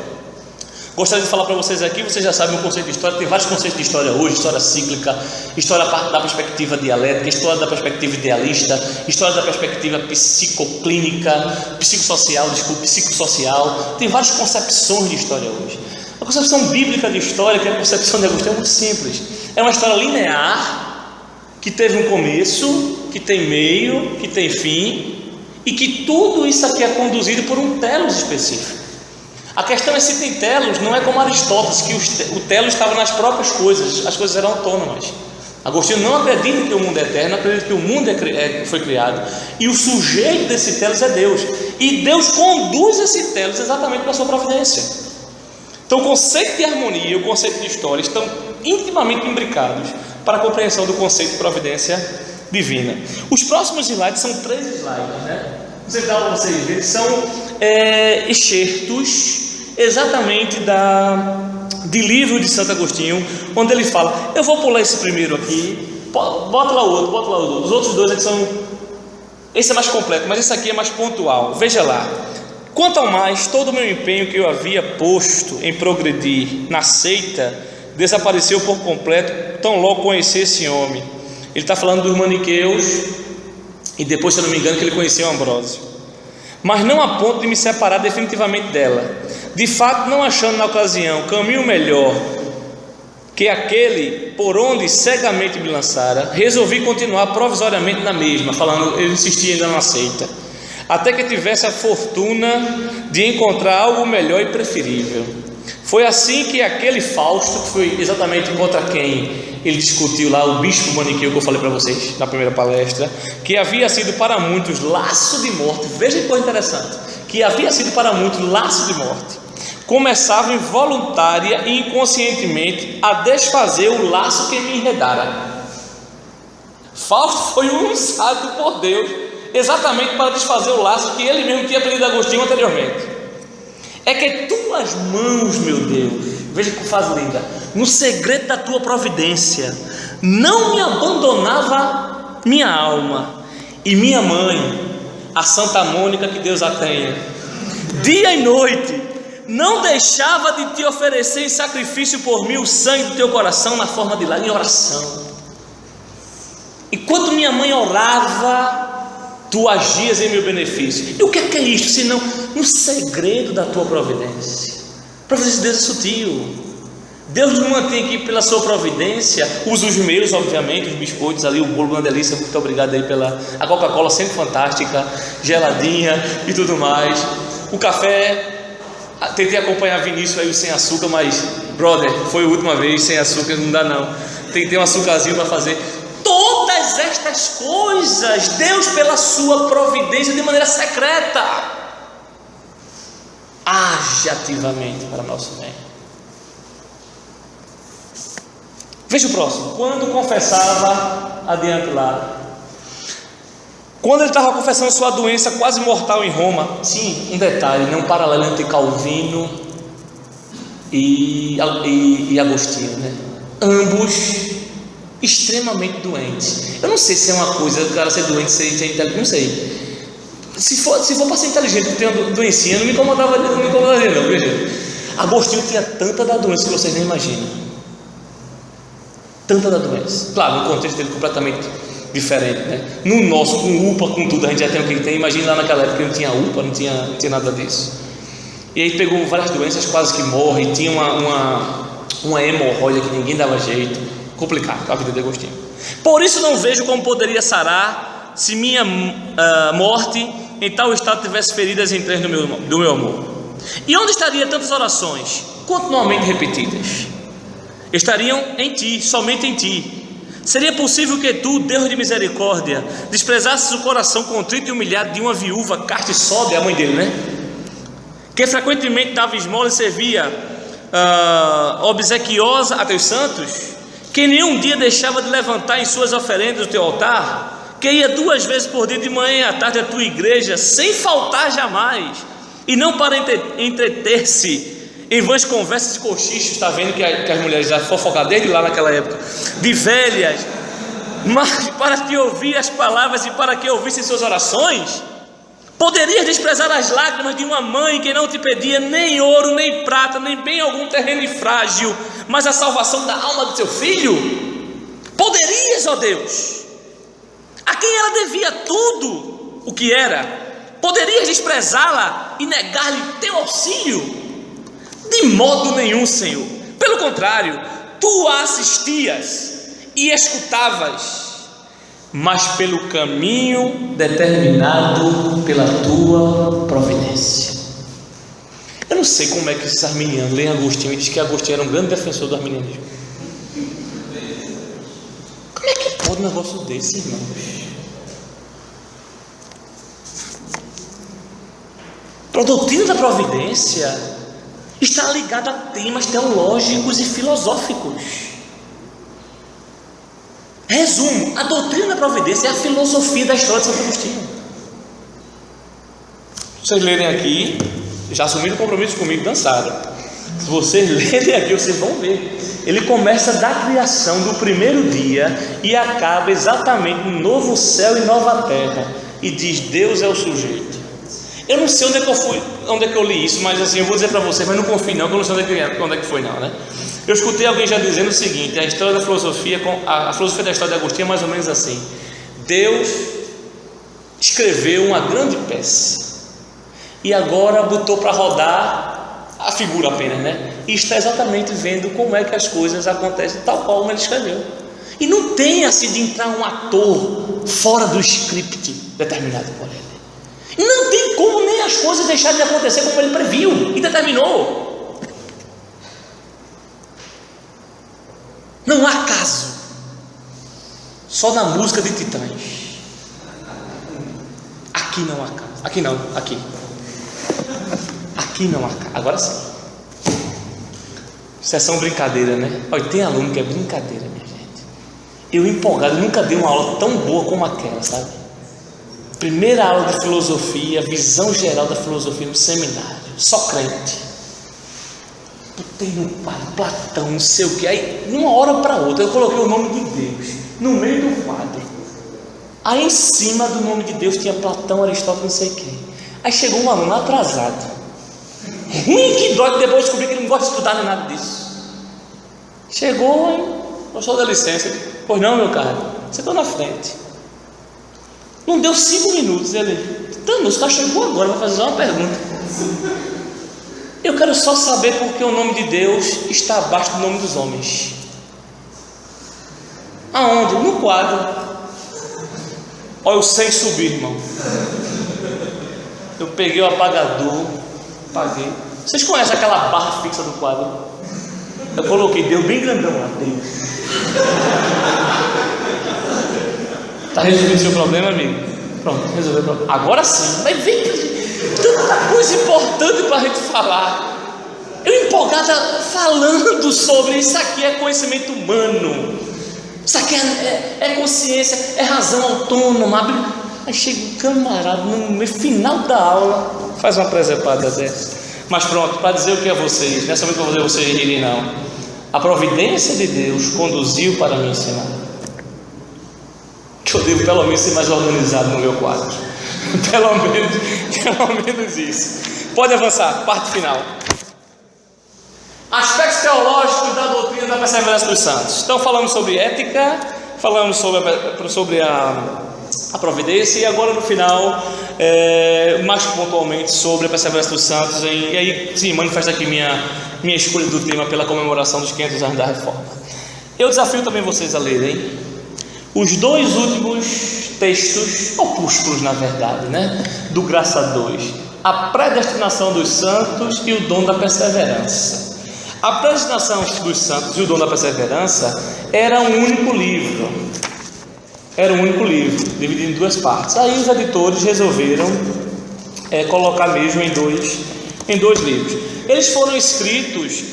Gostaria de falar para vocês aqui, vocês já sabem o conceito de história, tem vários conceitos de história hoje: história cíclica, história da perspectiva dialética, história da perspectiva idealista, história da perspectiva psicossocial, tem várias concepções de história hoje. A concepção bíblica de história, que é a concepção de Agostinho, é muito simples. É uma história linear, que teve um começo, que tem meio, que tem fim, e que tudo isso aqui é conduzido por um telos específico. A questão é se tem telos, não é como Aristóteles, que o telos estava nas próprias coisas, as coisas eram autônomas. Agostinho não acredita que o mundo é eterno, acredita que o mundo foi criado, e o sujeito desse telos é Deus, e Deus conduz esse telos exatamente para a sua providência. Então o conceito de harmonia e o conceito de história estão intimamente imbricados para a compreensão do conceito de providência divina. Os próximos slides são 3 slides, né? Vou dar para vocês verem, são excertos exatamente de livro de Santo Agostinho, onde ele fala. Eu vou pular esse primeiro aqui, bota lá o outro, os outros dois aqui são, esse é mais completo, mas esse aqui é mais pontual. Veja lá: quanto ao mais, todo o meu empenho que eu havia posto em progredir na seita desapareceu por completo, tão logo conheci esse homem. Ele está falando dos maniqueus, e depois, se eu não me engano, que ele conheceu Ambrósio. Mas não a ponto de me separar definitivamente dela. De fato, não achando na ocasião caminho melhor que aquele por onde cegamente me lançara, resolvi continuar provisoriamente na mesma, falando, ele insistia ainda na seita, até que tivesse a fortuna de encontrar algo melhor e preferível. Foi assim que aquele Fausto, que foi exatamente contra quem ele discutiu lá, o bispo maniqueu que eu falei para vocês na primeira palestra, que havia sido para muitos laço de morte, veja que coisa interessante, que havia sido para muitos laço de morte, começava involuntária e inconscientemente a desfazer o laço que me enredara. Fausto foi usado por Deus exatamente para desfazer o laço que ele mesmo tinha pedido a Agostinho anteriormente. É que tuas mãos, meu Deus, veja que faz linda, no segredo da tua providência, não me abandonava minha alma, e minha mãe, a Santa Mônica, que Deus a tenha, dia e noite, não deixava de te oferecer em sacrifício por mim o sangue do teu coração na forma de lágrimas, em oração. Enquanto minha mãe orava, tu agias em meu benefício. E o que é isto, senão no segredo da tua providência? A providência de Deus é sutil. Deus nos mantém aqui pela sua providência. Usa os meus, obviamente, os biscoitos ali, o bolo, uma delícia. Muito obrigado aí a Coca-Cola, sempre fantástica, geladinha e tudo mais. O café, tentei acompanhar Vinícius aí sem açúcar, mas brother, foi a última vez, sem açúcar não dá não. Tem que ter um açúcarzinho para fazer. Todas estas coisas, Deus, pela sua providência, de maneira secreta, age ativamente para nosso bem. Veja o próximo. Quando confessava, adiante lá, quando ele estava confessando sua doença quase mortal em Roma. Sim, um detalhe, né? Um paralelo entre Calvino e Agostinho, né? Ambos extremamente doentes. Eu não sei se é uma coisa o cara ser doente, ser inteligente, não sei. Se for para ser inteligente, ter uma doencinha, não me incomodaria não, veja. Agostinho tinha tanta da doença que vocês nem imaginam. Tanta da doença. Claro, no contexto dele completamente diferente, né? No nosso, com UPA, com tudo, a gente já tem o que tem. Imagina lá naquela época que não tinha UPA, não tinha nada disso. E aí pegou várias doenças, quase que morre. Tinha uma hemorroida que ninguém dava jeito. Complicado a vida de Agostinho. Por isso não vejo como poderia sarar se minha morte em tal estado tivesse feridas em trens do meu amor. E onde estaria tantas orações, continuamente repetidas? Estariam em ti, somente em ti. Seria possível que tu, Deus de misericórdia, desprezasses o coração contrito e humilhado de uma viúva casta e sóbria, a mãe dele, né? Que frequentemente dava esmola e servia obsequiosa a teus santos, que nenhum dia deixava de levantar em suas oferendas o teu altar, que ia 2 vezes por dia, de manhã e à tarde, à tua igreja, sem faltar jamais, e não para entreter-se em vãs conversas e cochichos. Está vendo que as mulheres já fofocaram desde lá naquela época, de velhas, mas para te ouvir as palavras e para que ouvissem suas orações? Poderias desprezar as lágrimas de uma mãe que não te pedia nem ouro, nem prata, nem bem algum terreno frágil, mas a salvação da alma do teu filho? Poderias, ó Deus, a quem ela devia tudo o que era? Poderias desprezá-la e negar-lhe teu auxílio? De modo nenhum, Senhor. Pelo contrário, tu a assistias e escutavas, mas pelo caminho determinado pela tua providência. Eu não sei como é que esses arminianos leem Agostinho e dizem que Agostinho era um grande defensor do arminianismo. Como é que pode um negócio desse, irmãos? A doutrina da providência está ligada a temas teológicos e filosóficos. Resumo: a doutrina da providência é a filosofia da história de Santo Agostinho. Se vocês lerem aqui, já assumiram compromisso comigo, dançaram. Se vocês lerem aqui, vocês vão ver. Ele começa da criação do primeiro dia e acaba exatamente no novo céu e nova terra, e diz: Deus é o sujeito. Eu não sei onde é que eu li isso, mas assim, eu vou dizer para vocês, mas não confio não, que eu não sei onde é que foi não, né? Eu escutei alguém já dizendo o seguinte: a história da filosofia, a filosofia da história de Agostinho é mais ou menos assim: Deus escreveu uma grande peça e agora botou para rodar a figura apenas, né? E está exatamente vendo como é que as coisas acontecem tal qual como ele escreveu. E não tem assim de entrar um ator fora do script determinado por ele. Não tem como nem as coisas deixarem de acontecer como ele previu e determinou. Não há caso. Só na música de Titãs. Aqui não há caso. Aqui não, aqui. Aqui não há caso. Agora sim. Sessão brincadeira, né? Olha, tem aluno que é brincadeira, minha gente. Eu empolgado, nunca dei uma aula tão boa como aquela, sabe? Primeira aula de filosofia, visão geral da filosofia no seminário, só crente. Botei no quadro, Platão, não sei o que. Aí, de uma hora para outra, eu coloquei o nome de Deus no meio do quadro. Aí, em cima do nome de Deus, tinha Platão, Aristóteles, não sei quem. Aí chegou um aluno atrasado. Ruim que dói, que depois descobri que ele não gosta de estudar nem nada disso. Chegou, hein? Gostou da licença? Pois não, meu caro, você está na frente. Não deu 5 minutos, ele, o cara chegou agora, vai fazer uma pergunta. Eu quero só saber porque o nome de Deus está abaixo do nome dos homens. Aonde? No quadro. Olha, eu sem subir, irmão. Eu peguei o apagador, apaguei. Vocês conhecem aquela barra fixa do quadro? Eu coloquei, deu bem grandão lá, Deus. Está resolvendo o seu problema, amigo? Pronto, resolveu o problema. Agora sim, mas vem tanta coisa importante para a gente falar. Eu empolgada falando sobre isso aqui é conhecimento humano. Isso aqui é consciência, é razão autônoma. Aí chega um camarada no final da aula, faz uma presepada dessa. Mas pronto, para dizer o que é vocês, não é somente para fazer vocês rirem não. A providência de Deus conduziu para me ensinar que eu devo pelo menos ser mais organizado no meu quadro. pelo menos isso. Pode avançar, parte final. Aspectos teológicos da doutrina da perseverança dos santos. Então falamos sobre ética, falamos sobre a providência, e agora no final, mais pontualmente sobre a perseverança dos santos. E aí sim, manifesta aqui minha escolha do tema pela comemoração dos 500 anos da Reforma. Eu desafio também vocês a lerem os dois últimos textos, opúsculos na verdade, né? Do Graça 2, a predestinação dos santos e o dom da perseverança. A predestinação dos santos e o dom da perseverança era um único livro, dividido em duas partes. Aí os editores resolveram colocar mesmo em dois livros. Eles foram escritos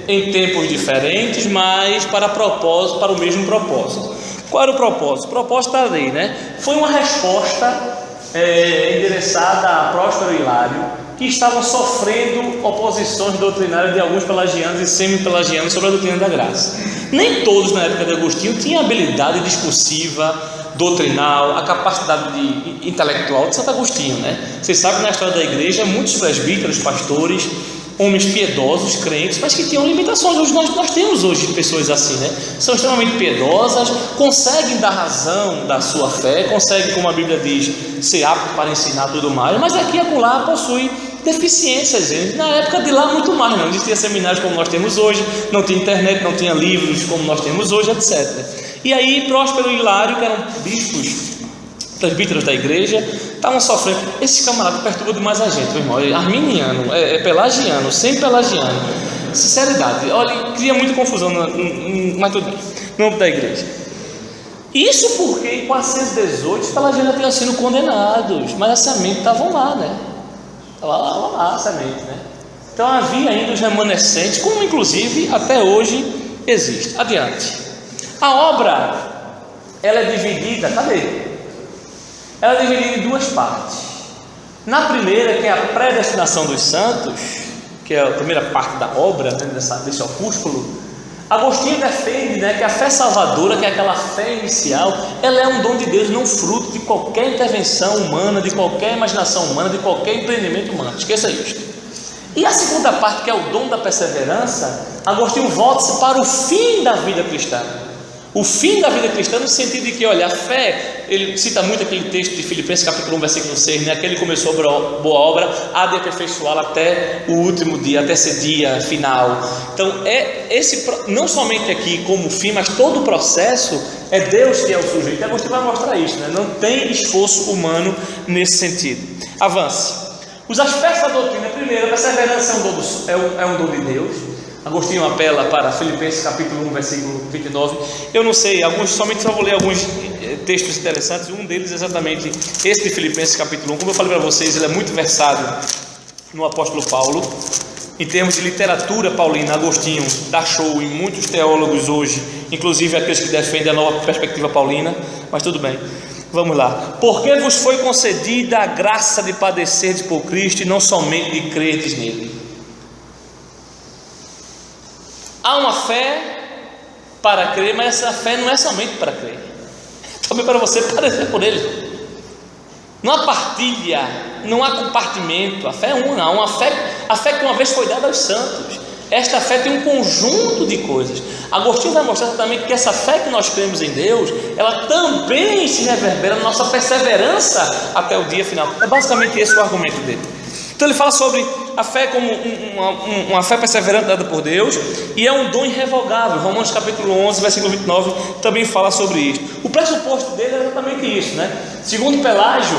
em tempos diferentes, mas para o mesmo propósito. Qual era o propósito? O propósito da lei, né? Foi uma resposta endereçada a Próspero e Hilário, que estavam sofrendo oposições doutrinárias de alguns pelagianos e semi-pelagianos sobre a doutrina da graça. Nem todos na época de Agostinho tinham habilidade discursiva, doutrinal, a capacidade intelectual de Santo Agostinho, né? Vocês sabem que na história da igreja, muitos presbíteros, pastores, homens piedosos, crentes, mas que tinham limitações. Hoje nós temos hoje pessoas assim, né? São extremamente piedosas, conseguem dar razão da sua fé, conseguem, como a Bíblia diz, ser apto para ensinar tudo mais, mas aqui e acolá possui deficiências. Na época de lá muito mais, não existia seminários como nós temos hoje, não tinha internet, não tinha livros como nós temos hoje, etc. E aí Próspero e Hilário, que eram bispos, presbíteros da igreja, estavam sofrendo. Esse camarada perturba demais a gente, meu irmão. É arminiano, pelagiano, sem pelagiano. Sinceridade, olha, cria muita confusão, mas tudo bem, no âmbito da igreja. Isso porque em 418 os pelagianos tinham sido condenados, mas as sementes estavam lá, né? Estavam lá a semente, né? Então havia ainda os remanescentes, como inclusive até hoje existe. Adiante. A obra, ela é dividida, cadê? Ela é dividida em duas partes. Na primeira, que é a predestinação dos santos, que é a primeira parte da obra, né, desse opúsculo, Agostinho defende, né, que a fé salvadora, que é aquela fé inicial, ela é um dom de Deus, não fruto de qualquer intervenção humana, de qualquer imaginação humana, de qualquer empreendimento humano. Esqueça isto. E a segunda parte, que é o dom da perseverança, Agostinho volta-se para o fim da vida cristã. O fim da vida cristã no sentido de que, olha, a fé, ele cita muito aquele texto de Filipenses capítulo 1, versículo 6, né? Aquele começou a boa obra, há de aperfeiçoá-la até o último dia, até esse dia final. Então, não somente aqui como fim, mas todo o processo é Deus que é o sujeito. E Agostinho vai mostrar isso, né? Não tem esforço humano nesse sentido. Avance. Os aspectos da doutrina, primeiro, a perseverança é um dom de Deus. Agostinho apela para Filipenses capítulo 1, versículo 29. Eu não sei, somente só vou ler alguns textos interessantes. Um deles é exatamente esse de Filipenses capítulo 1. Como eu falei para vocês, ele é muito versado no apóstolo Paulo. Em termos de literatura paulina, Agostinho dá show em muitos teólogos hoje, inclusive aqueles que defendem a nova perspectiva paulina, mas tudo bem. Vamos lá. Porque vos foi concedida a graça de padecerdes por Cristo e não somente de crerdes nele. Há uma fé para crer, mas essa fé não é somente para crer, também para você padecer por ele. Não há partilha, não há compartimento. A fé é uma, a fé que uma vez foi dada aos santos. Esta fé tem um conjunto de coisas. Agostinho vai mostrar exatamente que essa fé que nós cremos em Deus, ela também se reverbera na nossa perseverança até o dia final. É basicamente esse o argumento dele. Então ele fala sobre a fé como uma fé perseverante dada por Deus, e é um dom irrevogável. Romanos capítulo 11, versículo 29 também fala sobre isso. O pressuposto dele é exatamente isso, né? Segundo Pelágio,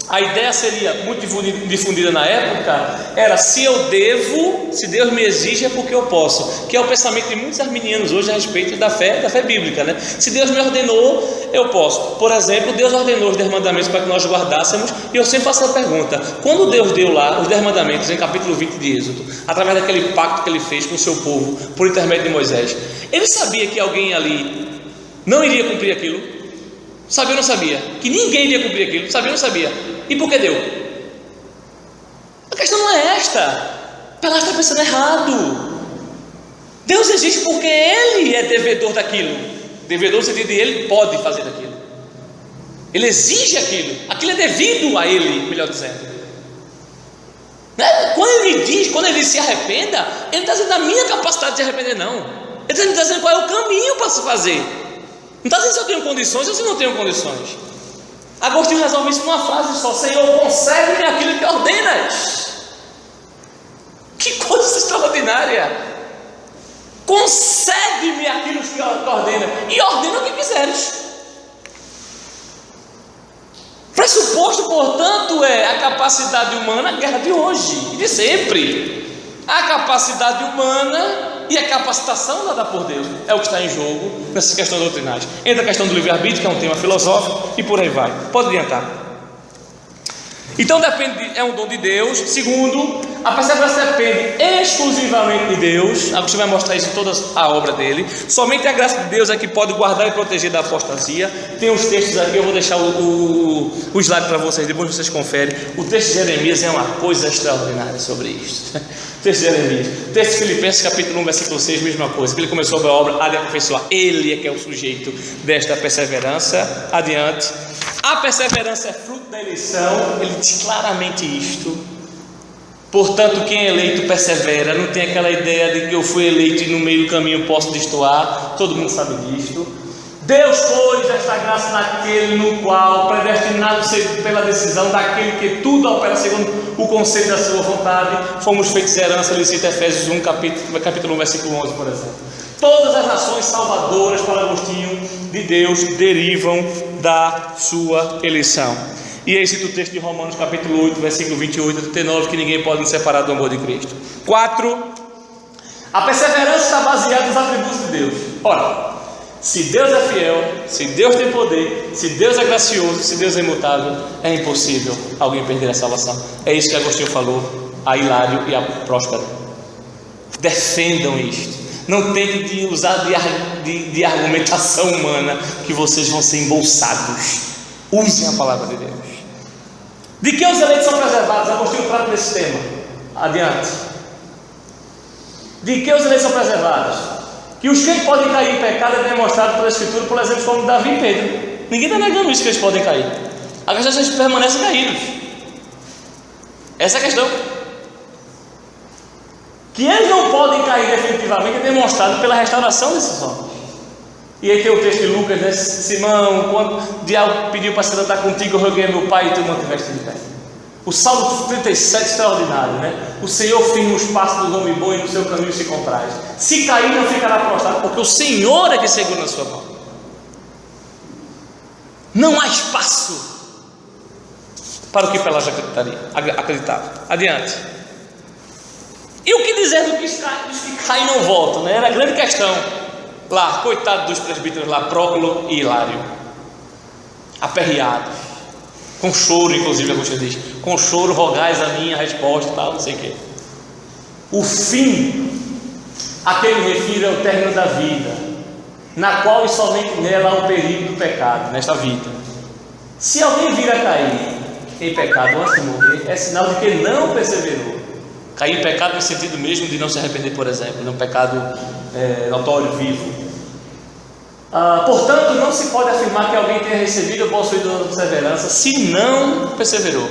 a ideia seria muito difundida na época, era: se eu devo, se Deus me exige, é porque eu posso, que é o pensamento de muitos arminianos hoje a respeito da fé bíblica, né? Se Deus me ordenou, eu posso. Por exemplo, Deus ordenou os 10 mandamentos para que nós guardássemos, e eu sempre faço a pergunta: quando Deus deu lá os 10 mandamentos em capítulo 20 de Êxodo, através daquele pacto que ele fez com o seu povo por intermédio de Moisés, ele sabia que alguém ali não iria cumprir aquilo? Sabia ou não sabia? Que ninguém iria cumprir aquilo? Sabia ou não sabia? E por que deu? A questão não é esta. Pelágio está pensando errado. Deus existe porque Ele é devedor daquilo. Devedor no sentido de Ele pode fazer aquilo. Ele exige aquilo. Aquilo é devido a Ele, melhor dizendo. Né? Quando Ele diz se arrependa, Ele está dizendo da minha capacidade de se arrepender, não. Ele está dizendo qual é o caminho para se fazer. Não está dizendo se eu tenho condições ou se eu não tenho condições. Agostinho resolve isso numa frase só: Senhor, concede-me aquilo que ordenas. Que coisa extraordinária! Concede-me aquilo que ordenas, e ordena o que quiseres. Pressuposto, portanto, é a capacidade humana, a guerra de hoje e de sempre. A capacidade humana e a capacitação dada por Deus é o que está em jogo nessas questões doutrinais. Entra a questão do livre-arbítrio, que é um tema filosófico, e por aí vai. Pode adiantar. Então é um dom de Deus. Segundo, a perseverança depende exclusivamente de Deus. Agostinho vai mostrar isso em toda a obra dele. Somente a graça de Deus é que pode guardar e proteger da apostasia. Tem os textos aqui, eu vou deixar o slide para vocês, depois vocês conferem. O texto de Jeremias é uma coisa extraordinária sobre isso. O texto de Jeremias. O texto de Filipenses capítulo 1 versículo 6, mesma coisa. Ele começou a obra, há de aperfeiçoar. Ele é que é o sujeito desta perseverança. Adiante. A perseverança é fruto da eleição. Ele diz claramente isto. Portanto, quem é eleito persevera. Não tem aquela ideia de que eu fui eleito e no meio do caminho posso destoar. Todo mundo sabe disto. Deus pôs esta graça naquele no qual, predestinado pela decisão daquele que tudo opera segundo o conceito da sua vontade, fomos feitos herança. Ele cita Efésios 1, capítulo 1, versículo 11, por exemplo. Todas as ações salvadoras para Agostinho de Deus derivam da sua eleição. E aí cita o texto de Romanos capítulo 8, versículo 28 a 39, que ninguém pode nos separar do amor de Cristo. 4. A perseverança está baseada nos atributos de Deus. Ora, se Deus é fiel, se Deus tem poder, se Deus é gracioso, se Deus é imutável, é impossível alguém perder a salvação. É isso que Agostinho falou a Hilário e a Próspero. Defendam isto. Não tentem de usar de argumentação humana, que vocês vão ser embolsados. Usem a palavra de Deus. De que os eleitos são preservados? Agostinho trata desse tema. Adiante. De que os eleitos são preservados? Que os que podem cair em pecado é demonstrado pela Escritura, por exemplo, como Davi e Pedro. Ninguém está negando isso, que eles podem cair. A questão é que eles permanecem caídos. Essa é a questão. Que eles não podem cair definitivamente é demonstrado pela restauração desses homens. E aí tem o texto de Lucas, né? Simão, quando o diabo pediu para se levantar contigo, eu roguei a meu pai e tu mantiveste de pé. O Salmo 37 extraordinário, né? O Senhor firma os passos do homem bom e no seu caminho se compraz. Se cair, não ficará prostrado, porque o Senhor é que segura na sua mão. Não há espaço para o que Pelagio acreditava. Adiante. E o que dizer dos que caem e não voltam, né? Era a grande questão lá, coitado dos presbíteros lá, Próculo e Hilário, aperreados, com choro, inclusive, como você diz, com choro rogais a minha resposta e tal, não sei o que. O fim a que ele refere é o término da vida, na qual e somente nela há o perigo do pecado, nesta vida. Se alguém vir a cair em pecado antes de morrer, é sinal de que não perseverou. Cair em pecado no sentido mesmo de não se arrepender, por exemplo, num pecado notório, vivo. Portanto, não se pode afirmar que alguém tenha recebido ou possuído a perseverança se não perseverou.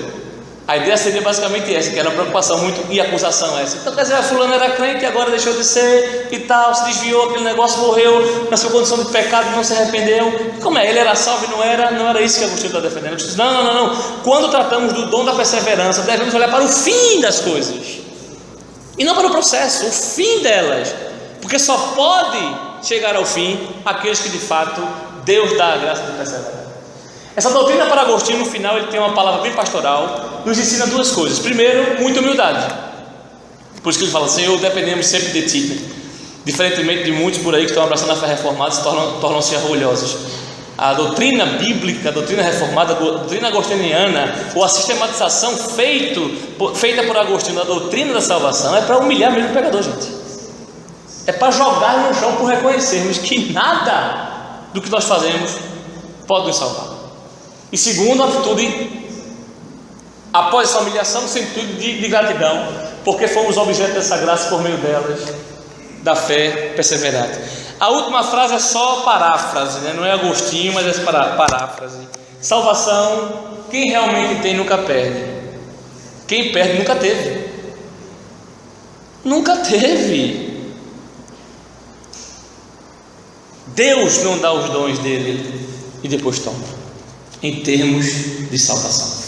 A ideia seria basicamente essa, que era uma preocupação muito e acusação essa. Então, quer dizer, a fulano era crente e agora deixou de ser e tal, se desviou, aquele negócio, morreu na sua condição de pecado, não se arrependeu. Como é? Ele era salvo e não era isso que Agostinho está defendendo. Disse, não. Quando tratamos do dom da perseverança, devemos olhar para o fim das coisas e não para o processo, o fim delas, porque só pode chegar ao fim aqueles que de fato Deus dá a graça de perseverar. Essa doutrina para Agostinho, no final, ele tem uma palavra bem pastoral, nos ensina duas coisas. Primeiro, muita humildade. Por isso que ele fala, Senhor, dependemos sempre de Ti. Diferentemente de muitos por aí que estão abraçando a fé reformada, tornam-se orgulhosos. A doutrina bíblica, a doutrina reformada, a doutrina agostiniana, ou a sistematização feita por Agostinho da doutrina da salvação, é para humilhar mesmo o pecador, gente. É para jogar no chão, por reconhecermos que nada do que nós fazemos pode nos salvar. E segundo, a atitude, após essa humilhação, sentido de gratidão, porque fomos objeto dessa graça por meio delas, da fé perseverante. A última frase é só paráfrase, né? Não é Agostinho, mas é paráfrase. Salvação, quem realmente tem nunca perde. Quem perde nunca teve. Nunca teve. Deus não dá os dons dele e depois toma, em termos de salvação.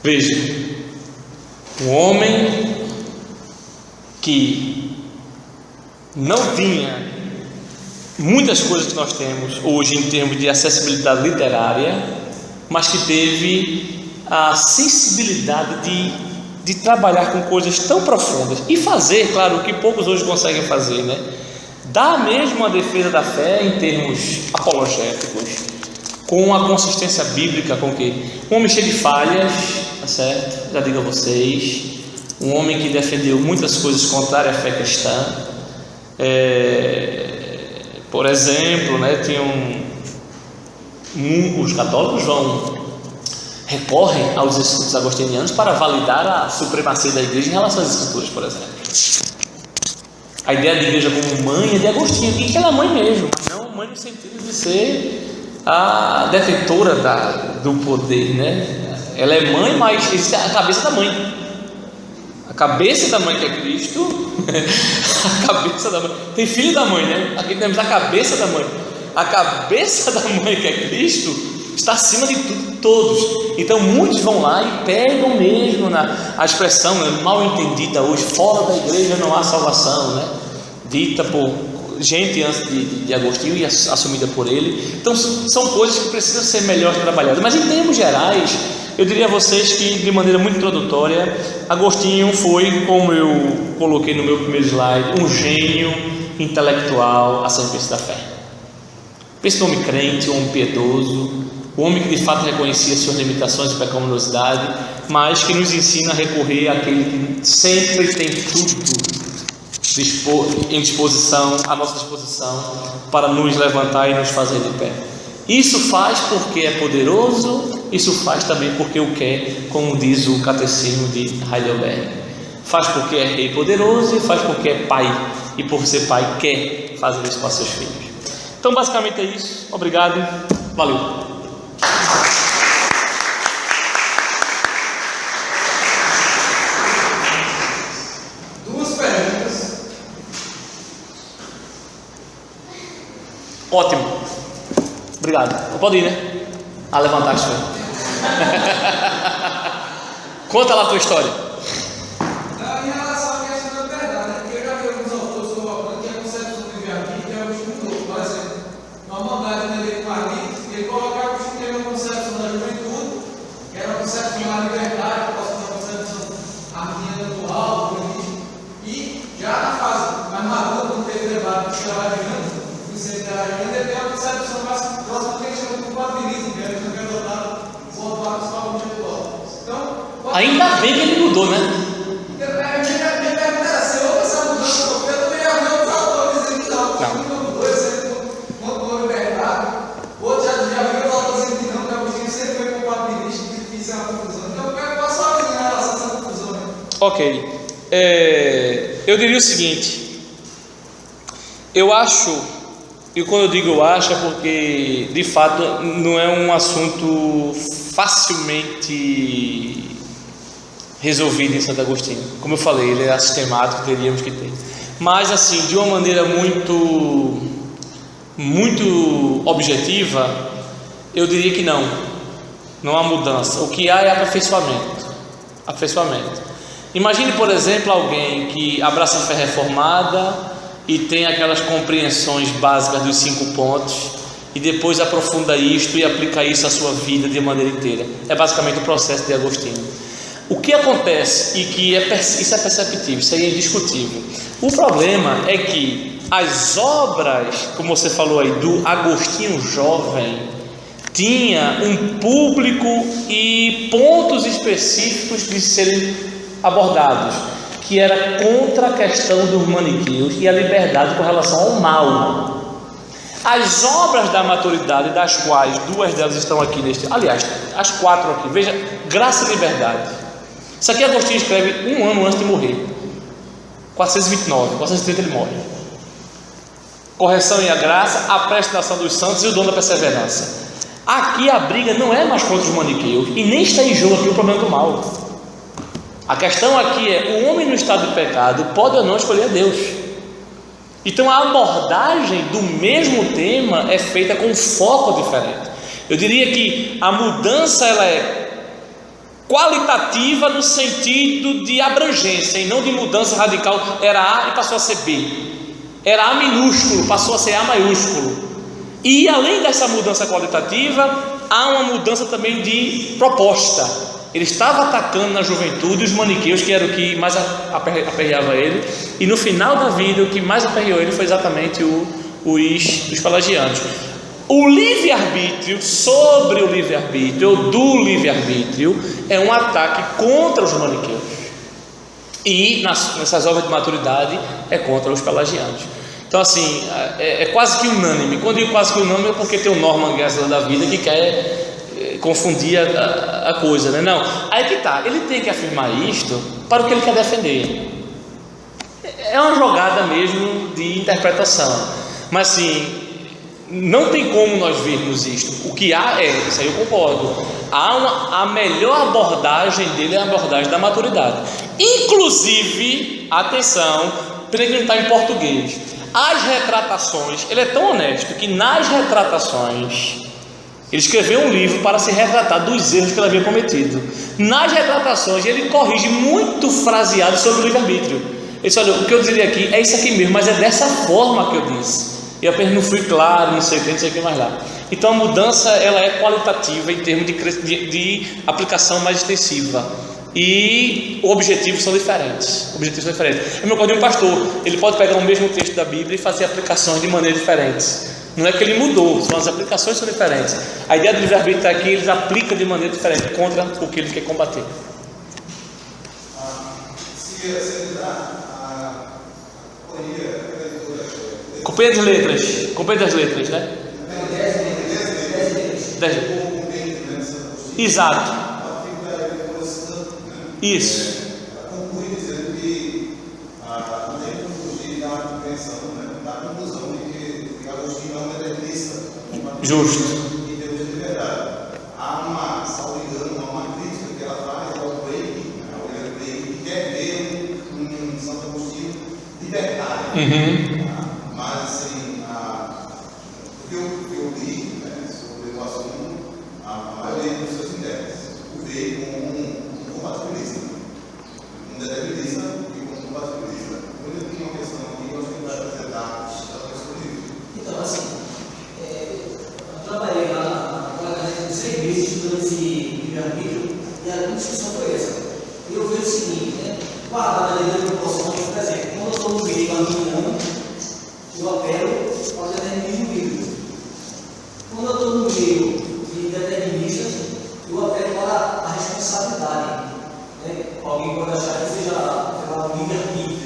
Veja, o homem que não tinha muitas coisas que nós temos hoje em termos de acessibilidade literária, mas que teve a sensibilidade de trabalhar com coisas tão profundas e fazer, claro, o que poucos hoje conseguem fazer, né? Dar mesmo a defesa da fé em termos apologéticos, com a consistência bíblica, com que um homem cheio de falhas, tá certo? Já digo a vocês, um homem que defendeu muitas coisas contrárias à fé cristã. Por exemplo, né, os católicos recorrem aos escritos agostinianos para validar a supremacia da igreja em relação às escrituras, por exemplo. A ideia de igreja como mãe é de Agostinho, e que ela é mãe mesmo, mas não mãe no sentido de ser a detentora do poder, né? Ela é mãe, mas existe a cabeça da mãe. A cabeça da mãe que é Cristo, a cabeça da mãe, tem filho da mãe, né? Aqui temos a cabeça da mãe. A cabeça da mãe que é Cristo está acima de tudo, todos. Então muitos vão lá e pegam mesmo a expressão, né, mal entendida hoje, fora da igreja não há salvação, né? Dita por gente antes de Agostinho e assumida por ele. Então são coisas que precisam ser melhor trabalhadas. Mas em termos gerais, eu diria a vocês que, de maneira muito introdutória, Agostinho foi, como eu coloquei no meu primeiro slide, um gênio intelectual a serviço da fé. Pense no homem crente, um homem piedoso, um homem que de fato reconhecia suas limitações e pecaminosidade, mas que nos ensina a recorrer àquele que sempre tem tudo em disposição, à nossa disposição, para nos levantar e nos fazer de pé. Isso faz porque é poderoso, isso faz também porque o quer, como diz o Catecismo de Heidelberg. Faz porque é rei poderoso e faz porque é pai, e por ser pai quer fazer isso para seus filhos. Então basicamente é isso. Obrigado, valeu. Ótimo, obrigado. Pode ir, né? A levantar as coisas. Conta lá a tua história. Em relação à questão da liberdade, né? Porque eu já vi alguns autores que colocam que a concepção do livre-arbítrio é o juventude. Por exemplo, uma maldade na lei do Marlito, ele colocava que tinha uma concepção da juventude, que era uma concepção da liberdade, que possa ter uma concepção harmonia natural, e já na fase mais madura, quando teve debate do trabalho ele tem uma concepção mais próxima do que a gente chama de compatibilismo, que a gente não quer adotar boa parte dos palmos intelectuais. Então, ainda bem que ele mudou, né? Minha pergunta era: se houve essa mudança, eu também já vi outros autores dizendo que não mudou, ele mudou a liberdade. Outros já vi outros autores dizendo que não, que a Agostinho sempre foi compatibilista, que isso é uma confusão. Então, eu quero passar em relação a essa confusão. Ok. Eu diria o seguinte: eu acho. E quando eu digo eu acho é porque de fato não é um assunto facilmente resolvido em Santo Agostinho. Como eu falei, ele é sistemático, teríamos que ter. Mas assim, de uma maneira muito objetiva, eu diria que não há mudança. O que há é aperfeiçoamento. Imagine, por exemplo, alguém que abraça a fé reformada e tem aquelas compreensões básicas dos 5 pontos e depois aprofunda isto e aplica isso à sua vida de maneira inteira. É basicamente o processo de Agostinho. O que acontece, e que isso é perceptível, isso aí é indiscutível, o problema é que as obras, como você falou aí, do Agostinho jovem, tinha um público e pontos específicos de serem abordados, que era contra a questão dos maniqueus e a liberdade com relação ao mal. As obras da maturidade, das quais 2 delas estão aqui aliás, as 4 aqui, veja, Graça e Liberdade. Isso aqui Agostinho escreve 1 ano antes de morrer, 430 ele morre. Correção e a Graça, a Predestinação dos Santos e o Dom da Perseverança. Aqui a briga não é mais contra os maniqueus, e nem está em jogo aqui o problema do mal. A questão aqui é: o homem no estado de pecado pode ou não escolher Deus. Então a abordagem do mesmo tema é feita com um foco diferente. Eu diria que a mudança ela é qualitativa no sentido de abrangência e não de mudança radical. Era A e passou a ser B. Era A minúsculo, passou a ser A maiúsculo. E além dessa mudança qualitativa, há uma mudança também de proposta. Ele estava atacando na juventude os maniqueus, que era o que mais aperreava ele, e no final da vida o que mais aperreou ele foi exatamente os pelagianos. O livre-arbítrio sobre o livre-arbítrio, ou do livre-arbítrio, é um ataque contra os maniqueus, e nessas obras de maturidade é contra os pelagianos. Então assim, é quase que unânime. Quando eu digo quase que unânime é porque tem o Norman Geisler da vida que quer confundir a coisa, né? Não, aí que tá, ele tem que afirmar isto para o que ele quer defender. É uma jogada mesmo de interpretação, mas assim, não tem como nós vermos isto. O que há isso aí eu concordo, a melhor abordagem dele é a abordagem da maturidade. Inclusive, atenção, pena que ele está em português, as retratações, ele é tão honesto que nas retratações ele escreveu um livro para se retratar dos erros que ele havia cometido. Nas retratações ele corrige muito fraseado sobre o livre-arbítrio. Ele disse: olha, o que eu diria aqui é isso aqui mesmo, mas é dessa forma que eu disse. E apenas não fui claro, não sei o que mais lá. Então a mudança ela é qualitativa em termos de aplicação mais extensiva. E objetivos são diferentes. É meu de um pastor, ele pode pegar o mesmo texto da Bíblia e fazer aplicações de maneiras diferentes. Não é que ele mudou, são as aplicações são diferentes. A ideia do livre-arbítrio está aqui, eles aplicam de maneira diferente contra o que ele quer combater. Se ele dá a Companhia das letras, né? 10 Exato. Isso. Conclui dizendo que não tem como fugir da compreensão, da conclusão de que Agostinho é um modernista. Justo. Em termos de liberdade. Há salvo engano, uma crítica que ela faz ao Break, que quer ver um Santo Agostinho libertário. Mas, assim, o que eu li sobre o assunto, a maioria dos seus intérpretes o vê como um compatibilista, um determinista e como compatibilista. Quando eu tenho uma questão aqui, eu acho que ele vai apresentar a questão livre. Então, assim, eu trabalhei lá na casa de 6 meses estudando esse livre-arbítrio e a minha discussão foi essa. Eu vejo o seguinte, guardada a devida proporção, por exemplo, quando eu estou no meio arminiano, eu apelo ao determinismo bíblico. Quando eu estou no meio de deterministas, eu apelo para a responsabilidade. Alguém pode achar que seja um livre-arbítrio.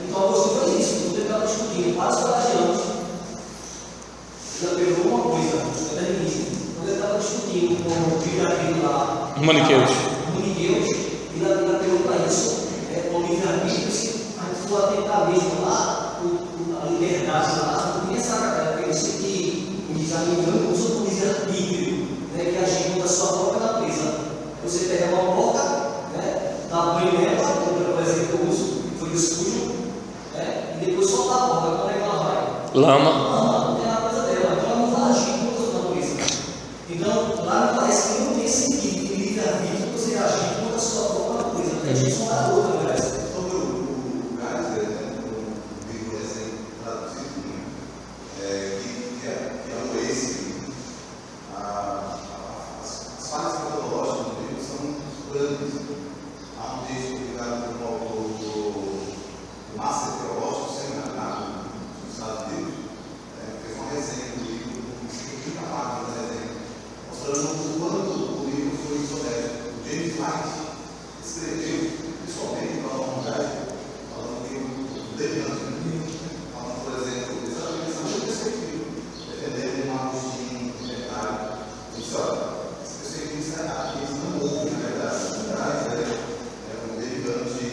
Então, Agostinho faz isso. Quando ele estava discutindo para os pelagianos, ele apelou uma coisa, determinismo. Quando ele estava discutindo com o livre-arbítrio lá, Maniqueus, ele apelou para isso. O livre-arbítrio, se a gente for atentar mesmo lá, a liberdade lá, não tem essa característica que o examinando usa como livre-arbítrio, que agir contra a sua própria natureza. Você pega uma porca, dá banho nela, como por exemplo eu uso, que foi o sujo, e depois soltar a porca, como é que ela vai? lama. Não tem nada coisa dela, então ela não vai agir contra a sua natureza. Então, lá me parece que não tem sentido que livre-arbítrio você agir contra a sua própria natureza, porque a gente não dá outra, parece. Sobre o Geisler, o livro recém-traduzido, que é esse, as falhas metodológicas do livro são grandes. Há um texto publicado por um autor do Master Teológico Seminário dos Estados Unidos, que fez uma resenha do livro, 50 páginas da resenha, mostrando o quanto o livro foi insonético. O James White escreveu pessoalmente para uma Geisler, falando que o delirante, falando, por exemplo, exatamente essa mesma perspectiva, defendendo um Agostinho libertário. Disse: olha, essa perspectiva aqui não houve, na verdade, é um delirante,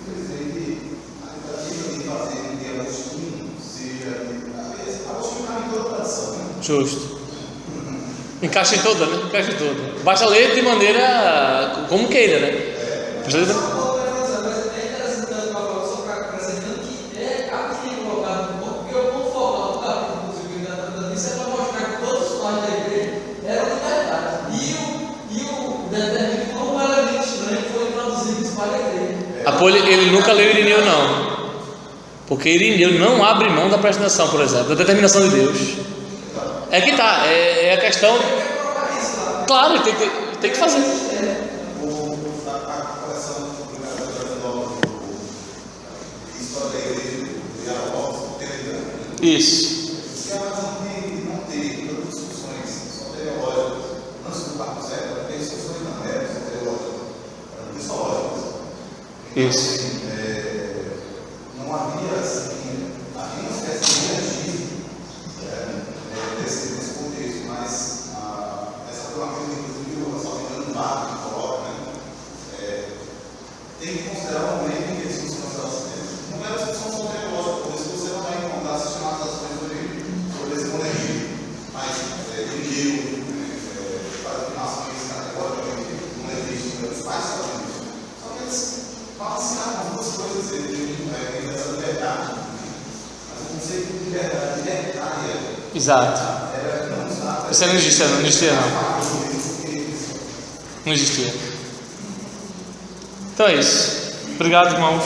presente a tentativa de fazer com que Agostinho seja. Agostinho está em toda tradição, né? Justo. Encaixa em toda, né? Encaixa em toda. Basta ler de maneira como queira, né? Só uma outra coisa, mas é interessante que o Paulo está apresentando que é Agostinho colocado Ele nunca leu Irineu, não. Porque Irineu não abre mão da predestinação, por exemplo, da determinação de Deus. É que tá, é a questão. Claro, ele tem que fazer. A coleção do história da igreja de Apóstolos, Isso. se ela não ter todas as discussões só teológicas, não se preocupar com certo, ela tem discussões não, só teológicas, cristológicas. Isso. Não havia assim, havia uma espécie de hierarquia nesse contexto, mas essa foi uma coisa que inclusive o Salvador Marco coloca, né? Tem que considerar o momento em que a discussão está sendo. Não é a discussão só teológica, por isso você não vai encontrar sistematizações sobre esse molequinho, mas Irineu, para afirmações categoricamente não existem, os pais sabem isso. Só que eles balancearam as duas coisas, essa liberdade, mas o conceito de liberdade libertária. Exato. Isso não existia, não. Não existia. Então é isso. Obrigado, irmãos.